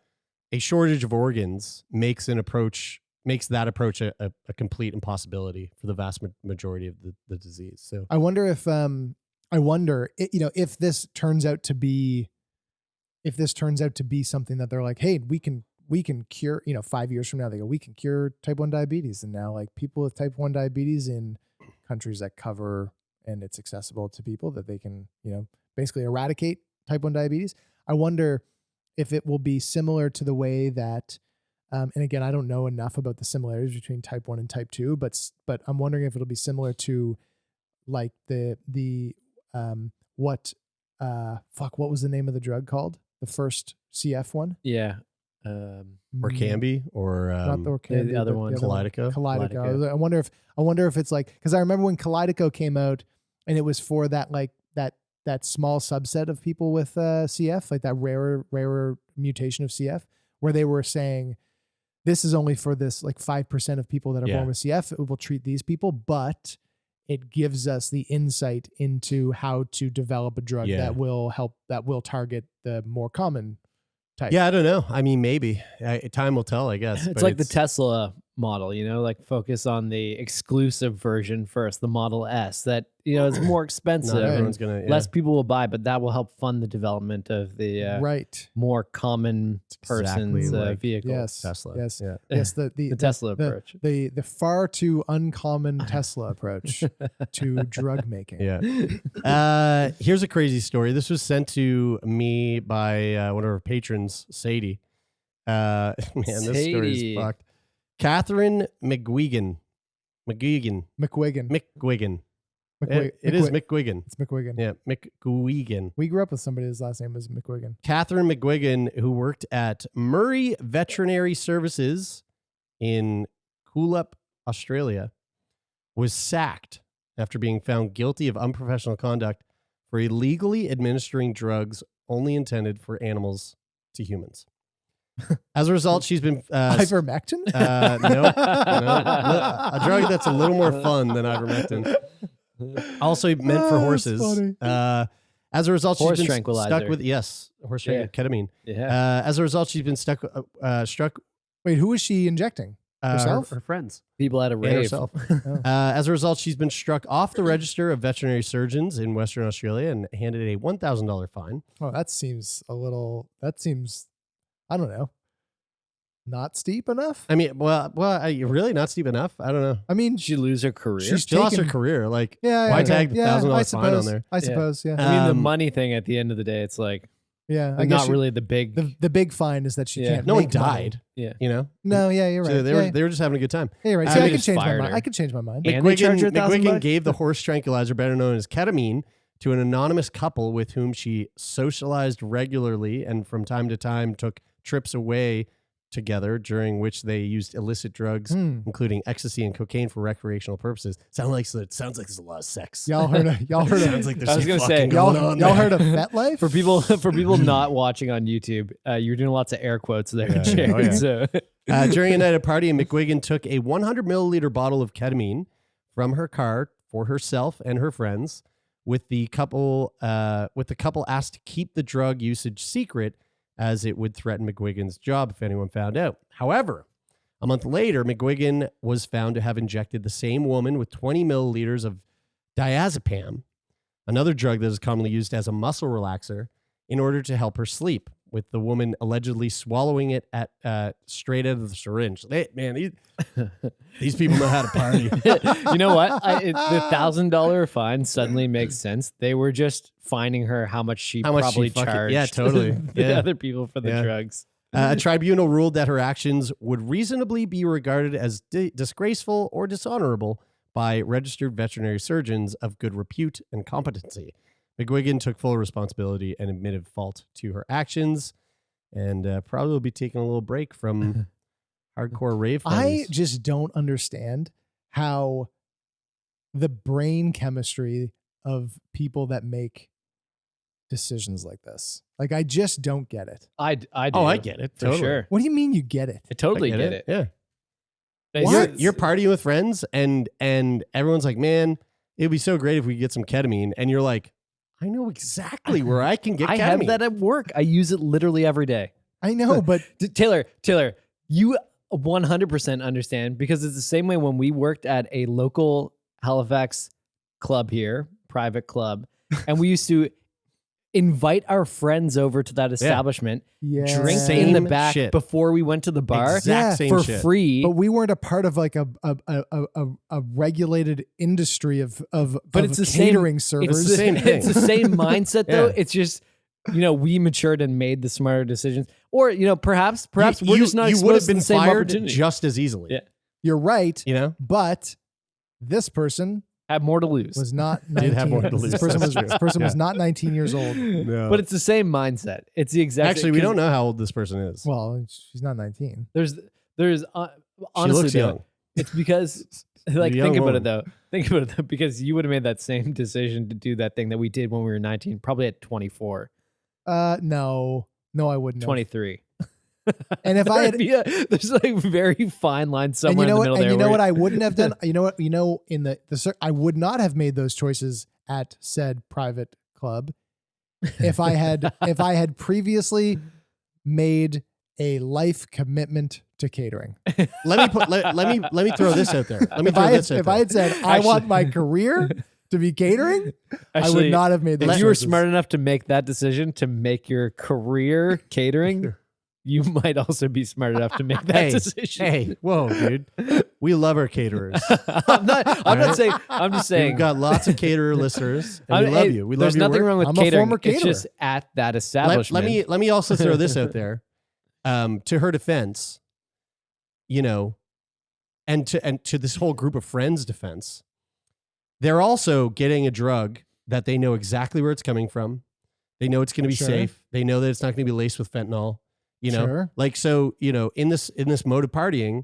a shortage of organs makes that approach a complete impossibility for the vast majority of the disease. So I wonder if if this turns out to be something that they're like, hey, we can cure, 5 years from now, they go, we can cure type 1 diabetes. And now like people with type 1 diabetes in countries that cover and it's accessible to people that they can, basically eradicate type 1 diabetes. I wonder if it will be similar to the way that, and again, I don't know enough about the similarities between type 1 and type 2, but I'm wondering if it'll be similar to like what was the name of the drug called? The first CF one? Yeah. Orkambi or not the Orkambi, the other one. Kalydeco. Kalydeco. I wonder if it's like, because I remember when Kalydeco came out and it was for that like that small subset of people with CF, like that rarer mutation of CF, where they were saying this is only for this like 5% of people that are born with CF. It will treat these people, but it gives us the insight into how to develop a drug that will target the more common type. Yeah, I don't know. I mean, maybe time will tell, I guess. It's like the Tesla model, like focus on the exclusive version first, the Model S that, is more expensive. Not everyone's gonna, less people will buy, but that will help fund the development of the more common person's vehicle. Yes. Tesla. Yes. Yeah. Yes. The Tesla approach. The far too uncommon Tesla approach to drug making. Yeah. Here's a crazy story. This was sent to me by one of our patrons, Sadie. Man, this story is fucked. Catherine McGuigan. It is McGuigan. It's McGuigan. Yeah, McGuigan. We grew up with somebody whose last name was McGuigan. Catherine McGuigan, who worked at Murray Veterinary Services in Coolup, Australia, was sacked after being found guilty of unprofessional conduct for illegally administering drugs only intended for animals to humans. As a result, she's been Ivermectin? no, a drug that's a little more fun than ivermectin. Also meant for horses. As a result, Horse she's been tranquilizer. stuck with horse ketamine. Yeah. As a result, she's been struck. Wait, who is she injecting? Herself? Her friends. People at a And rave. herself. As a result, she's been struck off the register of veterinary surgeons in Western Australia and handed a $1,000 fine. Oh, that seems, I don't know, not steep enough. I mean, really not steep enough. I don't know. I mean, Did she lose her career? She lost her career. Like, yeah, why okay. tag the $1,000 I fine on suppose. there? I suppose, yeah. I mean, the Um, money thing at the end of the day, it's like Yeah, I guess not really the big. the big fine is that she Yeah. can't. No one make money. died. Yeah. You know. No, yeah, you're right. So they were just having a good time. Yeah, you're right. I See, I mean, can just change my fired mind. her. I can change my mind. And they charge her $1,000 McGuigan gave the horse tranquilizer, better known as ketamine, to an anonymous couple with whom she socialized regularly and from time to time took trips away together, during which they used illicit drugs, including ecstasy and cocaine for recreational purposes. Sounds like there's a lot of sex. Y'all heard of Sounds like there's I was some gonna fucking say, going on y'all there. heard of FetLife? For people not watching on YouTube, you're doing lots of air quotes there, Yeah, Jared. oh, yeah. So During a night of partying, McGuigan took a 100 milliliter bottle of ketamine from her car for herself and her friends, with the couple asked to keep the drug usage secret, as it would threaten McGuigan's job if anyone found out. However, a month later, McGuigan was found to have injected the same woman with 20 milliliters of diazepam, another drug that is commonly used as a muscle relaxer, in order to help her sleep, with the woman allegedly swallowing it straight out of the syringe. These people know how to party. you know what? The $1,000 fine suddenly makes sense. They were just finding her how much she probably charged. Yeah, totally. the Yeah. other people for the drugs. A tribunal ruled that her actions would reasonably be regarded as disgraceful or dishonorable by registered veterinary surgeons of good repute and competency. McGuigan took full responsibility and admitted fault to her actions, and probably will be taking a little break from hardcore rave I things. just don't understand how the brain chemistry of people that make decisions like this. Like, I just don't get it. I do. Oh, I get it. For Totally. sure. What do you mean you get it? I totally I get it. Yeah. What? You're partying with friends, and everyone's like, man, it'd be so great if we could get some ketamine. And you're like, I know exactly where I can get I ketamine. have that at work. I use it literally every day. I know, but Taylor, you 100% understand, because it's the same way when we worked at a local Halifax club here, private club, and we used to invite our friends over to that establishment, yeah. drink Same in the back shit. before we went to the bar Exact Yeah. same for shit. free. But we weren't a part of like a regulated industry of But it's the same- catering it's servers. the same thing. It's the same mindset though. Yeah. It's just, we matured and made the smarter decisions. Or, perhaps we're just not you exposed would have to been the same fired opportunity. just as easily. Yeah. You're right, You know? but this person Have more to lose. was not 19. Did have more to lose. This person was That's true. was not 19 years old. No. But it's the same mindset. It's the exact Actually, we 'cause don't know how old this person is. Well, she's not 19. There's she honestly looks though, young. it's because like young think about woman. it though. Think about it though, because you would have made that same decision to do that thing that we did when we were 19, probably at 24, No, I wouldn't. have. 23. And if I had, There's like very fine line and somewhere you know in the what, middle there. and you know where- what I wouldn't have done. You know, in I would not have made those choices at said private club if I had previously made a life commitment to catering. Let me throw this out there. Let me If throw I this out had, if there. I had said I want my career to be catering, I Actually, would not have made those if you were choices. smart enough to make that decision to make your career catering, you might also be smart enough to make that decision. Hey, whoa, dude. We love our caterers. I'm not saying. I'm just saying. We've got lots of caterer listeners, and we love you. We love There's your nothing work. wrong with I'm a catering. former It's caterer. just at that establishment. Let me also throw this out there. To her defense, and to this whole group of friends' defense, they're also getting a drug that they know exactly where it's coming from. They know it's going to be Sure. safe. They know that it's not going to be laced with fentanyl. Sure. Like, so, in this mode of partying,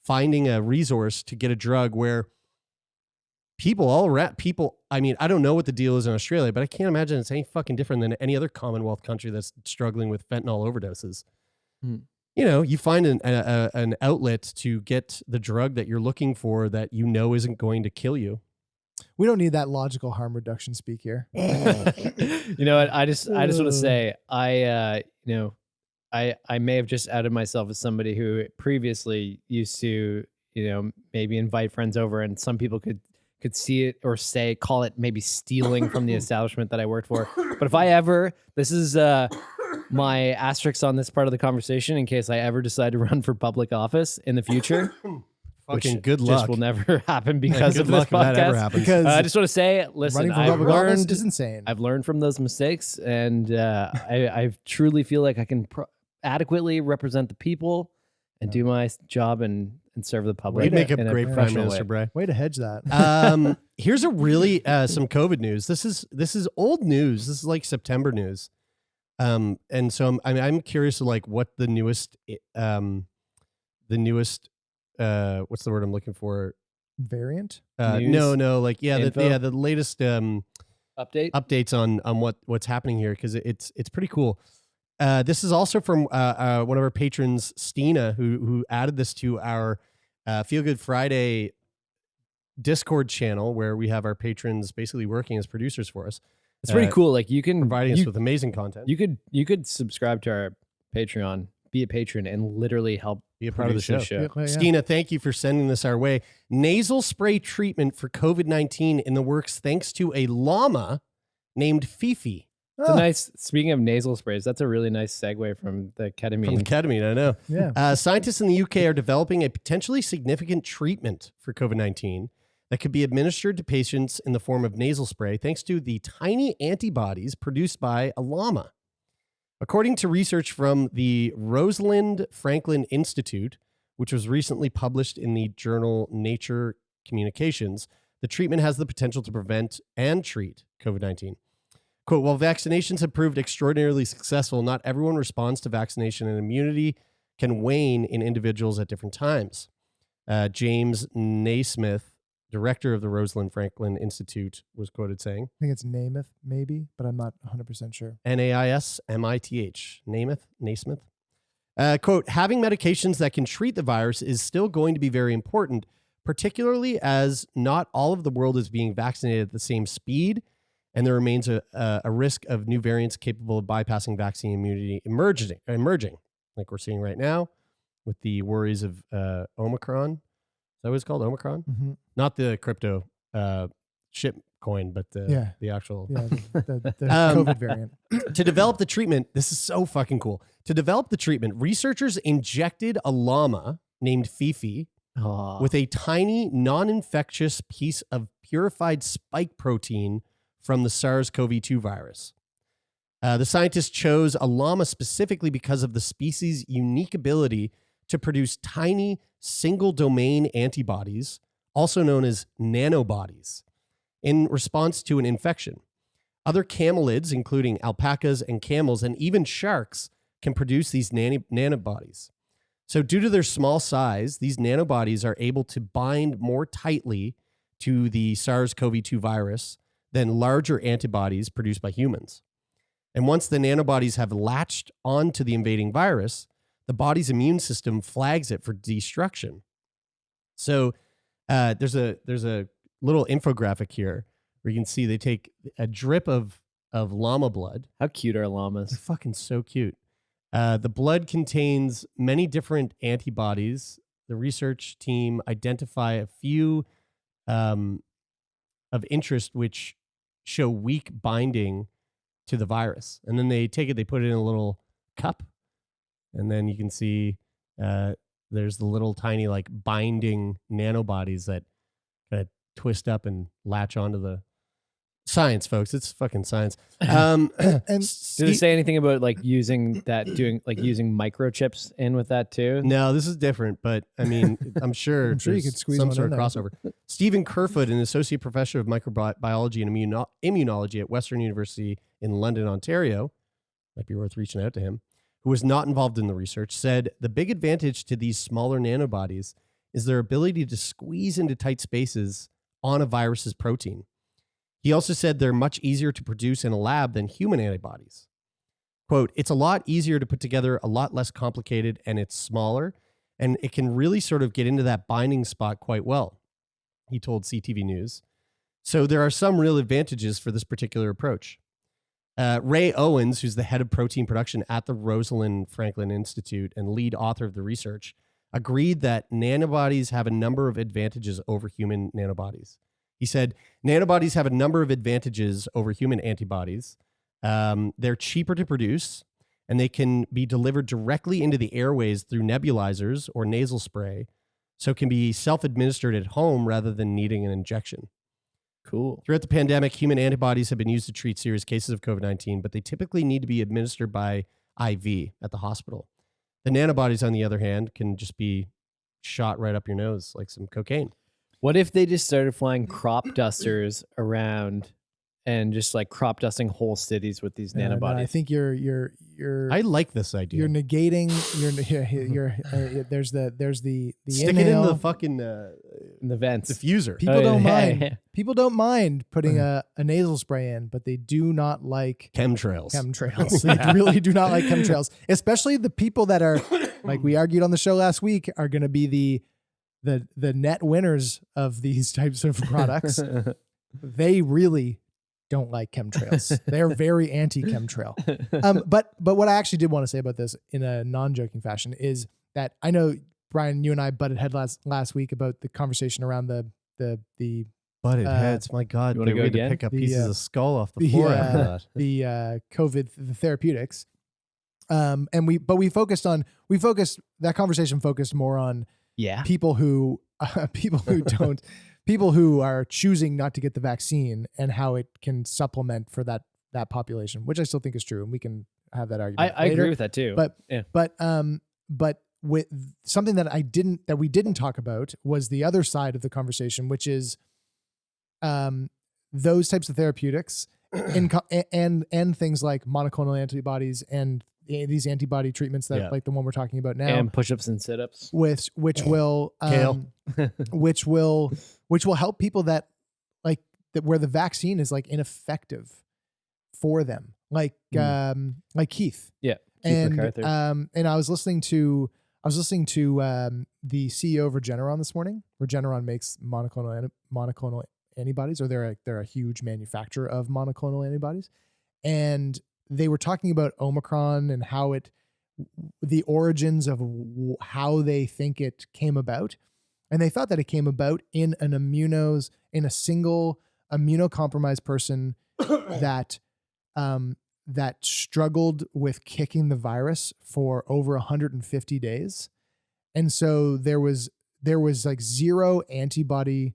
finding a resource to get a drug where people all around people. I mean, I don't know what the deal is in Australia, but I can't imagine it's any fucking different than any other Commonwealth country that's struggling with fentanyl overdoses. You know, you find an outlet to get the drug that you're looking for that you know isn't going to kill you. We don't need that logical harm reduction speak here. You know what? I just want to say, I may have just outed myself as somebody who previously used to, maybe invite friends over, and some people could see it or call it maybe stealing from the establishment that I worked for. But if I ever, this is my asterisk on this part of the conversation in case I ever decide to run for public office in the future. Fucking good luck. Just will never happen because of this if that ever podcast. happens. Because I just want to say, listen, running for public office is insane. I've learned from those mistakes, and I truly feel like I can adequately represent the people and do my job and serve the public. You'd make a great prime professional minister, way. Bray. Way to hedge that. Here's a really some COVID news. This is old news. This is like September news. And so I'm curious to like what the newest what's the word I'm looking for? Variant? No, like Info? the latest updates on what's happening here, because it's pretty cool. This is also from one of our patrons, Stina, who added this to our Feel Good Friday Discord channel, where we have our patrons basically working as producers for us. It's pretty cool. Like you can providing us with amazing content. You could subscribe to our Patreon, be a patron, and literally help be a part of the show. Yeah. Stina, thank you for sending this our way. Nasal spray treatment for COVID-19 in the works thanks to a llama named Fifi. It's a nice, speaking of nasal sprays, that's a really nice segue from the ketamine. From the ketamine, I know. Yeah. Scientists in the UK are developing a potentially significant treatment for COVID-19 that could be administered to patients in the form of nasal spray thanks to the tiny antibodies produced by a llama. According to research from the Rosalind Franklin Institute, which was recently published in the journal Nature Communications, the treatment has the potential to prevent and treat COVID-19. Quote, while vaccinations have proved extraordinarily successful, not everyone responds to vaccination, and immunity can wane in individuals at different times. James Naismith, director of the Rosalind Franklin Institute, was quoted saying, I think it's Namath, maybe, but I'm not 100% sure. Naismith. Naismith. Quote, having medications that can treat the virus is still going to be very important, particularly as not all of the world is being vaccinated at the same speed, and there remains a risk of new variants capable of bypassing vaccine immunity emerging, like we're seeing right now with the worries of Omicron. Is that what it's called? Omicron? Mm-hmm. Not the crypto shit coin, but the actual. Yeah, the COVID variant. To develop the treatment, this is so fucking cool. To develop the treatment, researchers injected a llama named Fifi with a tiny, non-infectious piece of purified spike protein from the SARS-CoV-2 virus. The scientists chose a llama specifically because of the species' unique ability to produce tiny, single-domain antibodies, also known as nanobodies, in response to an infection. Other camelids, including alpacas and camels, and even sharks, can produce these nanobodies. So due to their small size, these nanobodies are able to bind more tightly to the SARS-CoV-2 virus than larger antibodies produced by humans. And once the nanobodies have latched onto the invading virus, the body's immune system flags it for destruction. So there's a little infographic here where you can see they take a drip of llama blood. How cute are They're llamas? fucking so cute. The blood contains many different antibodies. The research team identify a few of interest which show weak binding to the virus. And then they take it, they put it in a little cup, and then you can see there's the little tiny like binding nanobodies that kind of twist up and latch onto the science, folks. It's fucking science. And Did it say anything about like using microchips in with that too? No, this is different, but I mean, I'm sure, I'm sure you there's could squeeze some one sort of in there. crossover. Stephen Kerfoot, an associate professor of microbiology and immunology at Western University in London, Ontario, might be worth reaching out to him, who was not involved in the research, said the big advantage to these smaller nanobodies is their ability to squeeze into tight spaces on a virus's protein. He also said they're much easier to produce in a lab than human antibodies. Quote, it's a lot easier to put together, a lot less complicated, and it's smaller, and it can really sort of get into that binding spot quite well, he told CTV News. So there are some real advantages for this particular approach. Ray Owens, who's the head of protein production at the Rosalind Franklin Institute and lead author of the research, agreed that nanobodies have a number of advantages over human nanobodies. He said, nanobodies have a number of advantages over human antibodies. They're cheaper to produce, and they can be delivered directly into the airways through nebulizers or nasal spray, so can be self-administered at home rather than needing an injection. Cool. Throughout the pandemic, human antibodies have been used to treat serious cases of COVID-19, but they typically need to be administered by IV at the hospital. The nanobodies, on the other hand, can just be shot right up your nose like some cocaine. What if they just started flying crop dusters around and just like crop dusting whole cities with these nanobodies? No, I think you're I like this idea. you're negating there's the Stick inhale. it in the fucking in the vents. diffuser. People don't yeah, mind. yeah. People don't mind putting a nasal spray in, but they do not like Chemtrails. chemtrails. They really do not like chemtrails, especially the people that are, like we argued on the show last week, are going to be the net winners of these types of products. They really don't like chemtrails. They're very anti-chemtrail. But what I actually did want to say about this in a non-joking fashion is that I know, Brian, you and I butted head last week about the conversation around the Butted heads. My God. You wanna they go had to again? pick up The, pieces of skull off the floor after that. the COVID the therapeutics. That conversation focused more on Yeah. people who people who are choosing not to get the vaccine and how it can supplement for that population, which I still think is true, and we can have that argument. I agree with that too. But yeah. but with something that we didn't talk about was the other side of the conversation, which is those types of therapeutics and things like monoclonal antibodies and these antibody treatments that like the one we're talking about now, and push-ups and sit-ups, which will which will help people that like that where the vaccine is like ineffective for them, like Keith. Yeah. And MacArthur. and I was listening to the CEO of Regeneron this morning. Regeneron makes monoclonal antibodies, or they're a huge manufacturer of monoclonal antibodies, and they were talking about Omicron and how the origins of how they think it came about, and they thought that it came about in a single immunocompromised person that that struggled with kicking the virus for over 150 days. And so there was like zero antibodies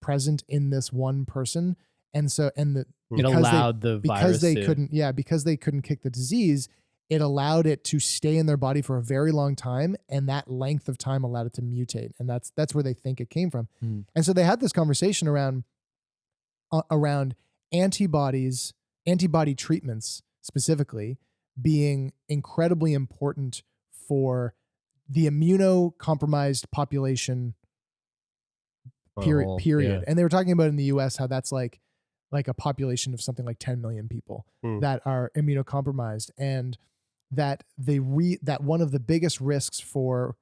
present in this one person. And so, it allowed the virus because they couldn't kick the disease, it allowed it to stay in their body for a very long time. And that length of time allowed it to mutate. And that's where they think it came from. And so they had this conversation around antibody treatments specifically being incredibly important for the immunocompromised population period. Yeah. And they were talking about in the US how that's like a population of something like 10 million people that are immunocompromised, and that that one of the biggest risks for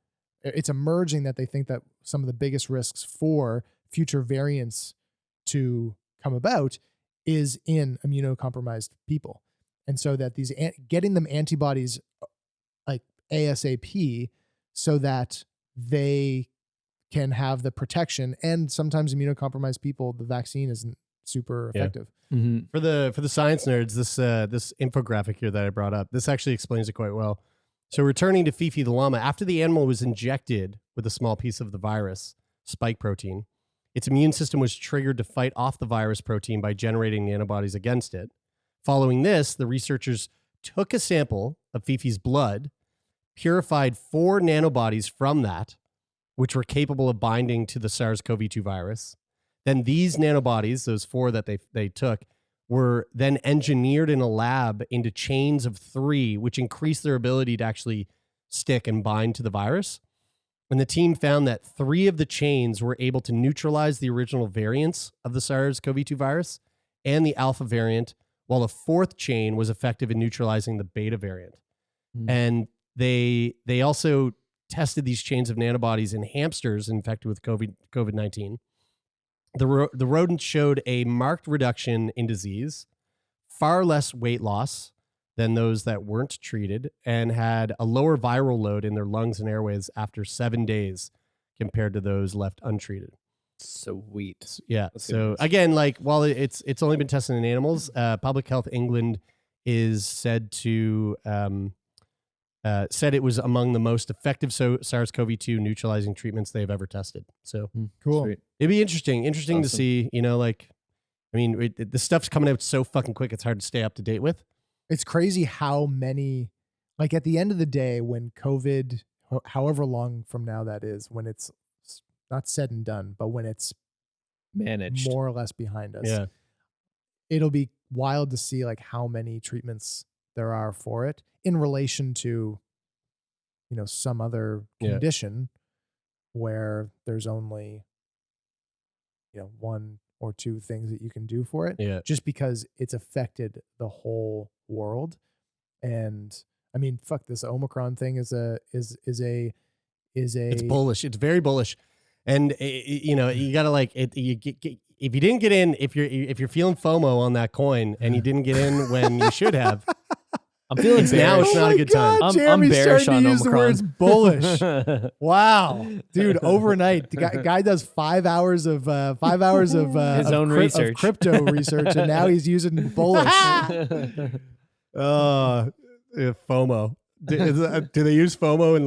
it's emerging that they think that some of the biggest risks for future variants to come about is in immunocompromised people. And so that getting them antibodies like ASAP so that they can have the protection, and sometimes immunocompromised people, the vaccine isn't super effective. Mm-hmm. For the science nerds, this infographic here that I brought up, this actually explains it quite well. So returning to Fifi the llama, after the animal was injected with a small piece of the virus, spike protein, its immune system was triggered to fight off the virus protein by generating antibodies against it. Following this, the researchers took a sample of Fifi's blood, purified 4 nanobodies from that, which were capable of binding to the SARS-CoV-2 virus. Then these nanobodies, those 4 that they took, were then engineered in a lab into chains of 3, which increased their ability to actually stick and bind to the virus. And the team found that 3 of the chains were able to neutralize the original variants of the SARS-CoV-2 virus and the alpha variant, while a 4th chain was effective in neutralizing the beta variant. And they also tested these chains of nanobodies in hamsters infected with COVID-19. The rodents showed a marked reduction in disease, far less weight loss than those that weren't treated, and had a lower viral load in their lungs and airways after 7 days compared to those left untreated. Sweet. Yeah. That's So good. again, like while it's only been tested in animals, Public Health England is said to said it was among the most effective SARS-CoV-2 neutralizing treatments they've ever tested. So Cool. Sweet. it'd be interesting to Awesome. see. Like, I mean, the stuff's coming out so fucking quick; it's hard to stay up to date with. It's crazy how many, like at the end of the day, when COVID, however long from now that is, when it's not said and done, but when it's Managed. more or less behind us, Yeah. it'll be wild to see like how many treatments there are for it in relation to, some other Yeah. condition where there's only, 1 or 2 things that you can do for it. Yeah. Just because it's affected the whole world. And I mean, fuck, this Omicron thing is It's bullish. It's very bullish, and you gotta like it. If you didn't get in, if you're feeling FOMO on that coin and you didn't get in when you should have, I'm feeling now it's bearish. not a good time. I'm Jeremy's bearish starting to on use the Omicron. words bullish. Wow, dude! Overnight, the guy does 5 hours of His own research. of crypto research, and now he's using bullish. FOMO. Do they use FOMO in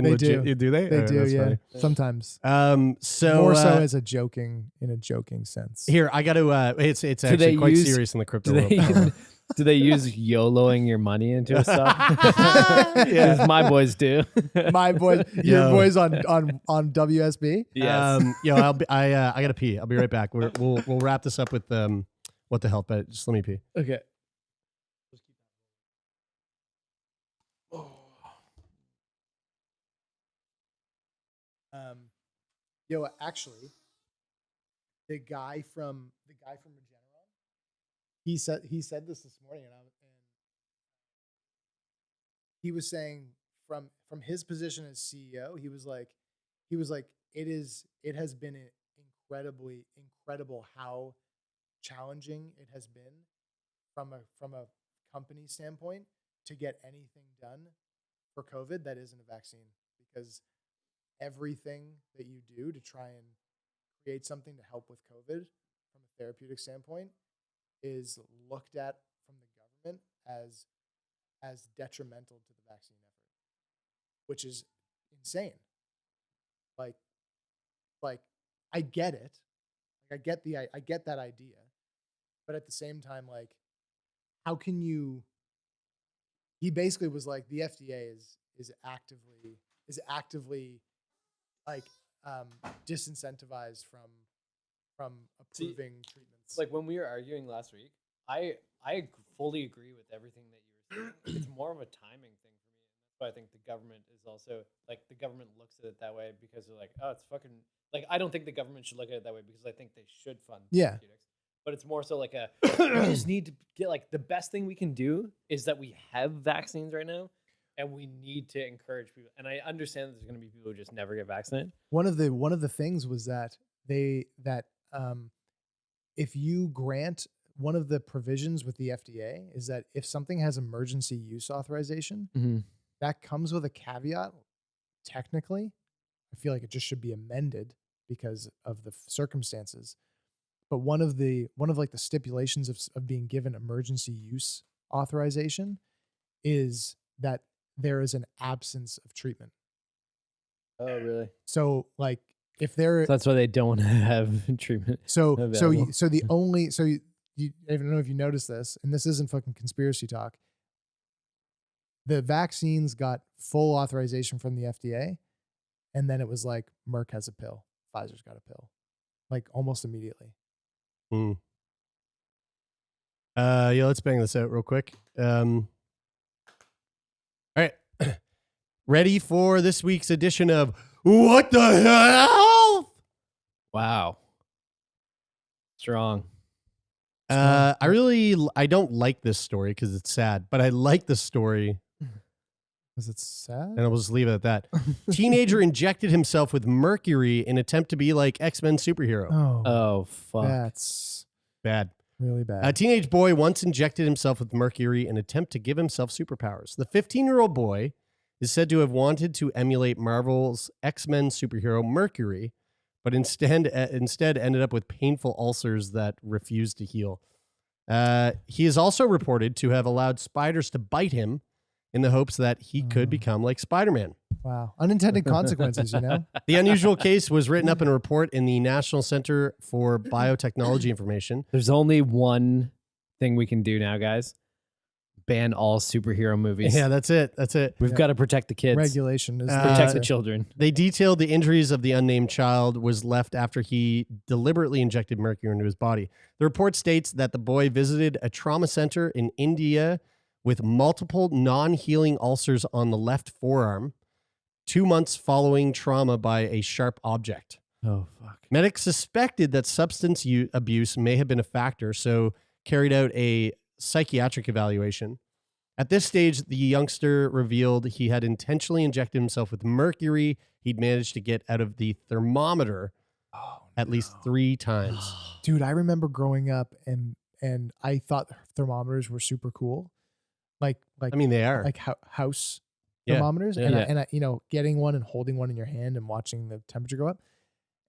They legit? do. Do they? They Oh, do, that's yeah. funny. Sometimes So more so as in a joking sense. here I got to. It's they actually quite use- serious in the crypto Do world. they, do they use YOLOing your money into stuff? Yeah. 'Cause my boys do. My boy, your Yo. boys on WSB. Yes. I gotta pee. I'll be right back. We'll wrap this up with what the hell, but just let me pee. Okay. Actually, the guy from Regeneron, he said this morning, and he was saying from his position as CEO, he was like it has been incredible how challenging it has been from a company standpoint to get anything done for COVID that isn't a vaccine, because everything that you do to try and create something to help with COVID from a therapeutic standpoint is looked at from the government as detrimental to the vaccine effort, which is insane. Like I get it. Like I get that idea. But at the same time, like, how can you, he basically was like, the FDA is actively like disincentivized from approving treatments. Like when we were arguing last week, I fully agree with everything that you were saying. It's more of a timing thing for me. But I think the government is also like, the government looks at it that way because they're like, oh, it's fucking, like, I don't think the government should look at it that way because I think they should fund therapeutics. But it's more so like we just need to get, like, the best thing we can do is that we have vaccines right now, and we need to encourage people. And I understand that there's going to be people who just never get vaccinated. One of the things was that if you grant, one of the provisions with the FDA is that if something has emergency use authorization, that comes with a caveat. Technically, I feel like it just should be amended because of the circumstances. But one of like the stipulations of being given emergency use authorization is that there is an absence of treatment. Oh, really? So like if there, So that's why they don't want to have treatment. so available. you I don't know if you noticed this, and this isn't fucking conspiracy talk. The vaccines got full authorization from the FDA, and then it was like Merck has a pill, Pfizer's got a pill, like almost immediately. Yeah, let's bang this out real quick. All right. Ready for this week's edition of What the hell? Wow. Strong. I don't like this story because it's sad, but I like the story. Was it sad? And I'll just leave it at that. Teenager injected himself with mercury in attempt to be like X-Men superhero. Oh, fuck. That's Bad. really bad. A teenage boy once injected himself with mercury in attempt to give himself superpowers. The 15-year-old boy is said to have wanted to emulate Marvel's X-Men superhero Mercury, but instead ended up with painful ulcers that refused to heal. He is also reported to have allowed spiders to bite him in the hopes that he could become like Spider-Man. Wow. Unintended consequences, you know? The unusual case was written up in a report in the National Center for Biotechnology Information. There's only one thing we can do now, guys. Ban all superhero movies. Yeah, that's it. That's it. We've got to protect the kids. Regulation is Protect the children. They detailed the injuries of the unnamed child was left after he deliberately injected mercury into his body. The report states that the boy visited a trauma center in India with multiple non-healing ulcers on the left forearm 2 months following trauma by a sharp object. Oh, fuck. Medics suspected that substance abuse may have been a factor, so carried out a psychiatric evaluation. At this stage, the youngster revealed he had intentionally injected himself with mercury he'd managed to get out of the thermometer at least 3 times. Dude, I remember growing up and I thought thermometers were super cool. Like I mean, they are. like house Yeah. thermometers, Yeah. and I, you know, getting one and holding one in your hand and watching the temperature go up,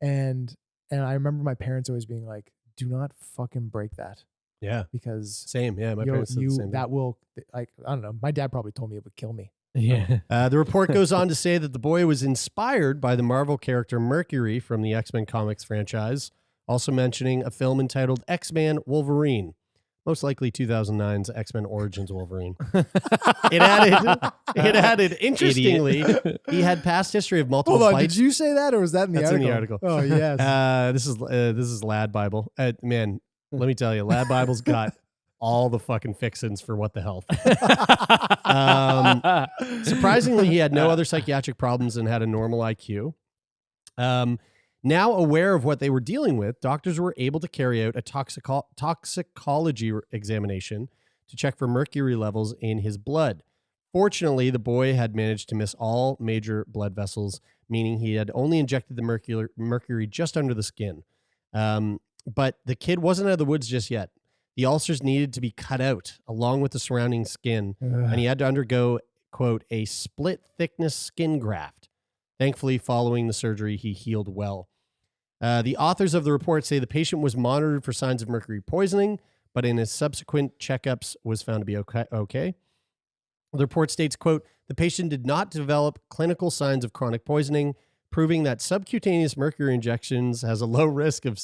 and I remember my parents always being like, "Do not fucking break that Yeah. because Same. Yeah. My parents said the same. that will, like, I don't know. My dad probably told me it would kill me." Yeah. The report goes on to say that the boy was inspired by the Marvel character Mercury from the X-Men comics franchise, also mentioning a film entitled X-Men Wolverine, most likely 2009's X-Men Origins Wolverine. It added, interestingly, he had past history of multiple Hold on, fights. did you say that or was that in the That's in article? the article. Oh yes. This is Lad Bible. Man, let me tell you, Lad Bible's got all the fucking fixins for what the health. Surprisingly, he had no other psychiatric problems and had a normal IQ. Now aware of what they were dealing with, doctors were able to carry out a toxicology examination to check for mercury levels in his blood. Fortunately, the boy had managed to miss all major blood vessels, meaning he had only injected the mercury just under the skin. But the kid wasn't out of the woods just yet. The ulcers needed to be cut out along with the surrounding skin, and he had to undergo, quote, a split thickness skin graft. Thankfully, following the surgery, he healed well. The authors of the report say the patient was monitored for signs of mercury poisoning, but in his subsequent checkups was found to be okay. The report states, quote, the patient did not develop clinical signs of chronic poisoning, proving that subcutaneous mercury injections has a low risk of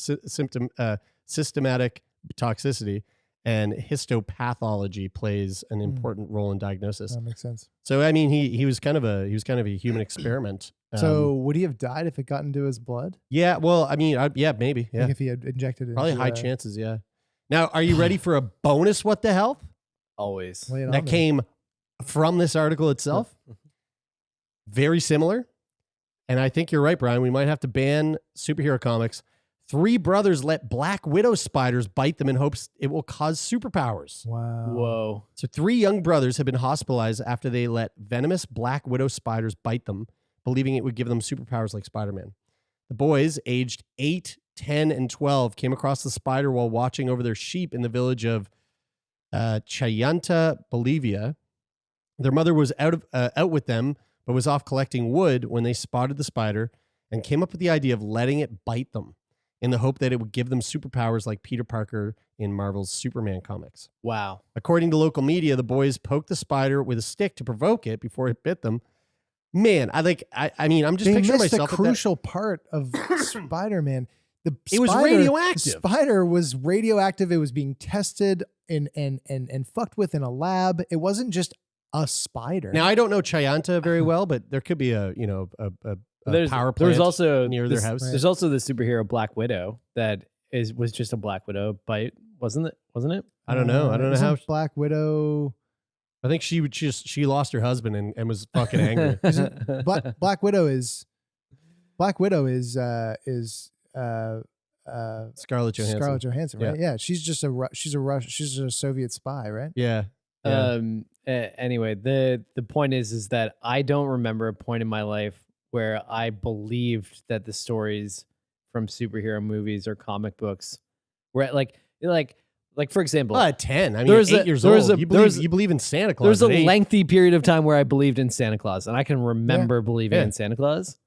systematic toxicity, and histopathology plays an important role in diagnosis. That makes sense. So I mean, he was kind of a human experiment. So would he have died if it got into his blood? Yeah, well, I mean, yeah, maybe, yeah, Like if he had injected it? probably into high the- chances. Yeah. Now, are you ready for a bonus? What the hell? Always. Lay it on That me. came from this article itself. Very similar, and I think you're right, Brian. We might have to ban superhero comics. 3 brothers let Black Widow spiders bite them in hopes it will cause superpowers. Wow. Whoa. So 3 young brothers have been hospitalized after they let venomous Black Widow spiders bite them, believing it would give them superpowers like Spider-Man. The boys, aged 8, 10, and 12, came across the spider while watching over their sheep in the village of Chayanta, Bolivia. Their mother was out with them, but was off collecting wood when they spotted the spider and came up with the idea of letting it bite them, in the hope that it would give them superpowers like Peter Parker in Marvel's Superman comics. Wow. According to local media, the boys poked the spider with a stick to provoke it before it bit them. Man, I mean, I'm just They picturing missed myself a crucial part of Spider-Man. It was radioactive. The spider was radioactive. It was being tested and fucked with in a lab. It wasn't just a spider. Now, I don't know Chayanta very well, but there could be a power plant There's also near their house. There's also the superhero Black Widow that was just a Black Widow bite, wasn't it? I don't know. I don't know how. Isn't Black Widow. I think she lost her husband and was fucking angry. Black Widow is Black Widow is Scarlett Johansson. Scarlett Johansson, right? Yeah, she's just she's a Soviet spy, right? Yeah. Anyway, the point is that I don't remember a point in my life where I believed that the stories from superhero movies or comic books were like for example, Well, at 10. I mean, there at was 8 years old. You believe in Santa Claus. There's a at 8. lengthy period of time where I believed in Santa Claus, and I can remember believing in Santa Claus.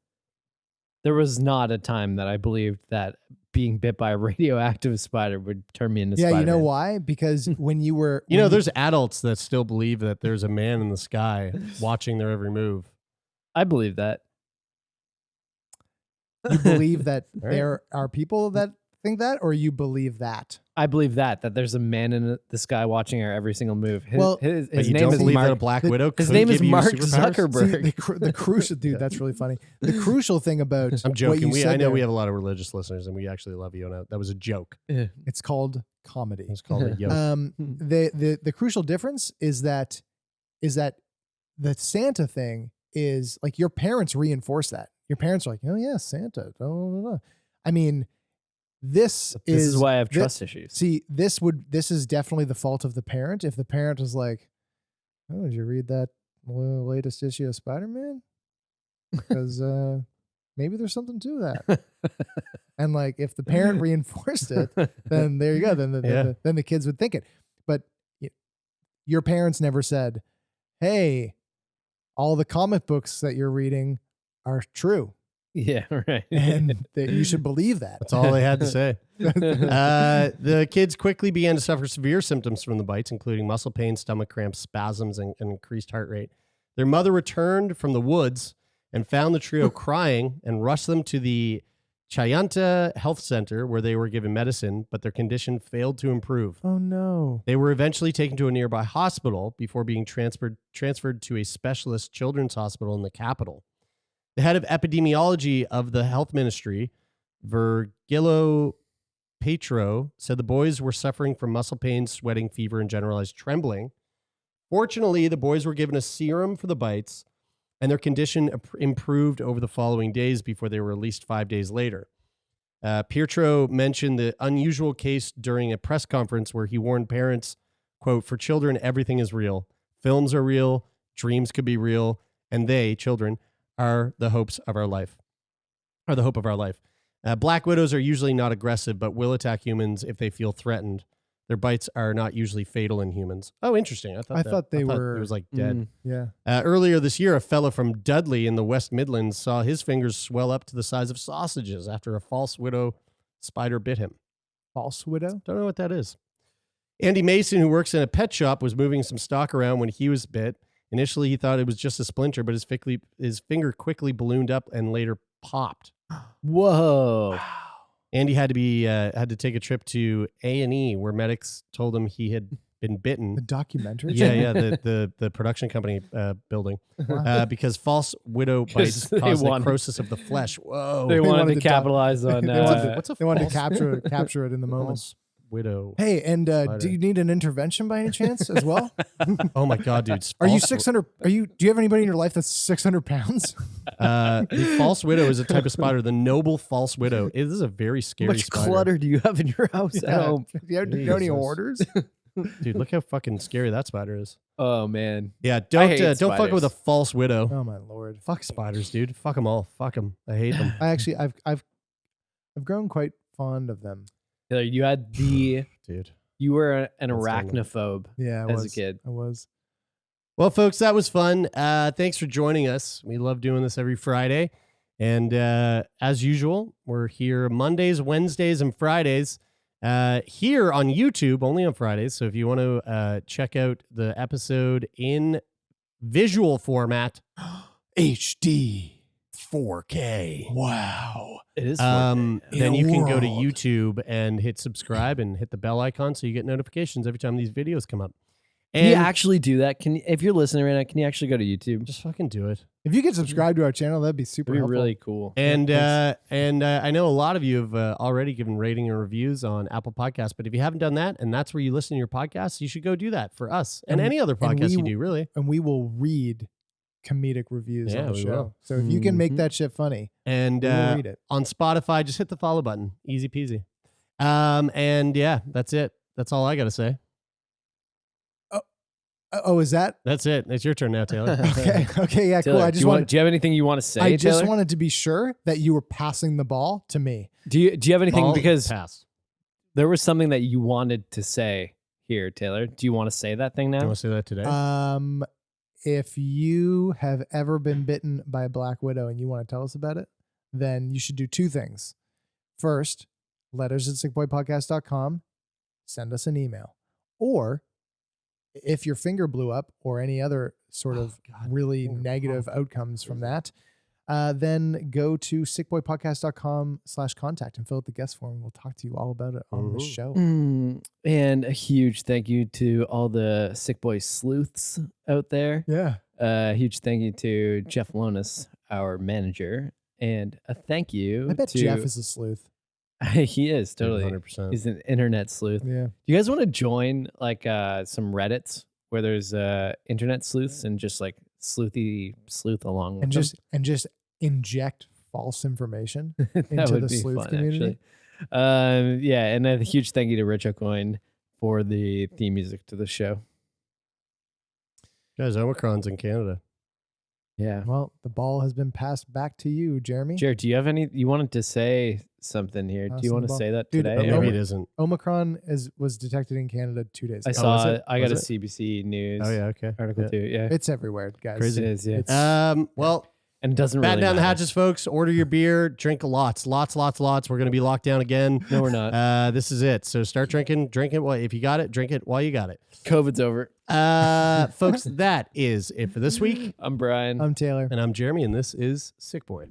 There was not a time that I believed that being bit by a radioactive spider would turn me into Spider-Man. You know why? Because when you were... there's adults that still believe that there's a man in the sky watching their every move. I believe that. You believe that Right. there are people that think that, or you believe that? I believe that there's a man in the sky watching our every single move. His But you name don't is believe that a Mark. Black Widow His could name is give you Mark superpowers? Zuckerberg. The crucial dude, that's really funny. The crucial thing about I'm what joking. you said I know there, we have a lot of religious listeners, and we actually love you. And that was a joke. it's called comedy. It's called a yoke. The crucial difference is that the Santa thing is like your parents reinforce that. Your parents are like, oh yeah, Santa. I mean, this is why I have trust issues. See, this is definitely the fault of the parent. If the parent is like, oh, did you read that latest issue of Spider-Man? Because maybe there's something to that. And like, if the parent reinforced it, then there you go. Then the kids would think it. But your parents never said, hey, all the comic books that you're reading are true. Yeah, right. And that you should believe that. That's all they had to say. The kids quickly began to suffer severe symptoms from the bites, including muscle pain, stomach cramps, spasms, and increased heart rate. Their mother returned from the woods and found the trio crying and rushed them to the Chayanta Health Center, where they were given medicine, but their condition failed to improve. Oh, no. They were eventually taken to a nearby hospital before being transferred to a specialist children's hospital in the capital. The head of epidemiology of the health ministry, Virgilio Petro, said the boys were suffering from muscle pain, sweating, fever, and generalized trembling. Fortunately, the boys were given a serum for the bites, and their condition improved over the following days before they were released 5 days later. Petro mentioned the unusual case during a press conference where he warned parents, quote, "For children, everything is real. Films are real, dreams could be real, and they, children, are the hopes of our life, are the hope of our life. Black widows are usually not aggressive, but will attack humans if they feel threatened. Their bites are not usually fatal in humans." Oh, interesting. I thought it was like dead. Yeah. Earlier this year, a fellow from Dudley in the West Midlands saw his fingers swell up to the size of sausages after a false widow spider bit him. False widow? Don't know what that is. Andy Mason, who works in a pet shop, was moving some stock around when he was bit. Initially, he thought it was just a splinter, but his finger quickly ballooned up and later popped. Whoa! Andy had to take a trip to A&E, where medics told him he had been bitten. The documentary? Yeah, the production company building. Wow. Because false widow bites cause necrosis of the flesh. Whoa! They wanted to capitalize on. They wanted to capture it in the moment. False widow. Hey, and do you need an intervention by any chance as well? Oh my God, dude! Are you 600? Do you have anybody in your life that's 600 pounds? The false widow is a type of spider. The noble false widow. This is a very scary How much spider. clutter do you have in your house at home? Do you have any Jesus. orders? Dude, look how fucking scary that spider is. Oh man. Yeah, hate don't fuck with a spiders. false widow. Oh my Lord. Fuck spiders, dude. Fuck them all. Fuck them. I hate them. I've grown quite fond of them. You had Dude. you were an That's arachnophobe Yeah, I as was a kid. I was. Well, folks, that was fun. Thanks for joining us. We love doing this every Friday. And as usual, we're here Mondays, Wednesdays, and Fridays here on YouTube, only on Fridays. So if you want to check out the episode in visual format, HD 4K. Wow. It is. Then In a you can go to world. YouTube and hit subscribe and hit the bell icon so you get notifications every time these videos come up. Can you And actually do that? If you're listening right now, can you actually go to YouTube? just fucking do it. If you could subscribe to our channel, that'd be super It'd be helpful. really cool. And thanks. I know a lot of you have already given rating and reviews on Apple Podcasts, but if you haven't done that and that's where you listen to your podcasts, you should go do that for us and And- any other and podcast we you do, really. And we will read comedic reviews Yeah, on the we show. will. So if you can make Mhm. that shit funny, And we'll read it. on Spotify, just hit the follow button. Easy peasy. And yeah, that's it. That's all I got to say. Oh, is that That's it. It's your turn now, Taylor. okay? Okay, yeah, Taylor, cool. do you have anything you want to say, I just Taylor? wanted to be sure that you were passing the ball to me. Do you have anything Ball because pass. there was something that you wanted to say here, Taylor? Do you want to say that thing Do you now? want to say that today? If you have ever been bitten by a black widow and you want to tell us about it, then you should do two things. First, letters@sickboypodcast.com, send us an email. Or if your finger blew up or any other sort of really negative outcomes from that, then go to sickboypodcast.com/contact and fill out the guest form. We'll talk to you all about it on the show. And a huge thank you to all the Sick Boy sleuths out there. Yeah. A huge thank you to Jeff Lonis, our manager. And a thank you I bet to Jeff is a sleuth. he is totally 100%. He's an internet sleuth. Yeah. You guys want to join like some Reddits where there's internet sleuths and just like sleuth along with And them? just inject false information That into would the be sleuth fun, community. actually. Yeah, and a huge thank you to Rich O'Coin for the theme music to the show. Guys, Omicron's in Canada. Yeah. Well, the ball has been passed back to you, Jeremy. Jared, do you have any? You wanted to say something here. Do Pass you the want to ball. say that Dude, today? But Omicron- maybe it isn't. Omicron was detected in Canada 2 days I ago. saw. is it? I got a Was CBC News Oh, yeah. Okay. article Yeah. too. Yeah, It's everywhere, guys. Crazy. it is. Yeah, Well, and it doesn't batten really down the matter. hatches, folks. Order your beer. Drink lots. We're going to be locked down again. No, we're not. This is it. So start drinking. Drink it. Well, if you got it, drink it while you got it. COVID's over. Folks, that is it for this week. I'm Brian. I'm Taylor. And I'm Jeremy, and this is Sick Boy.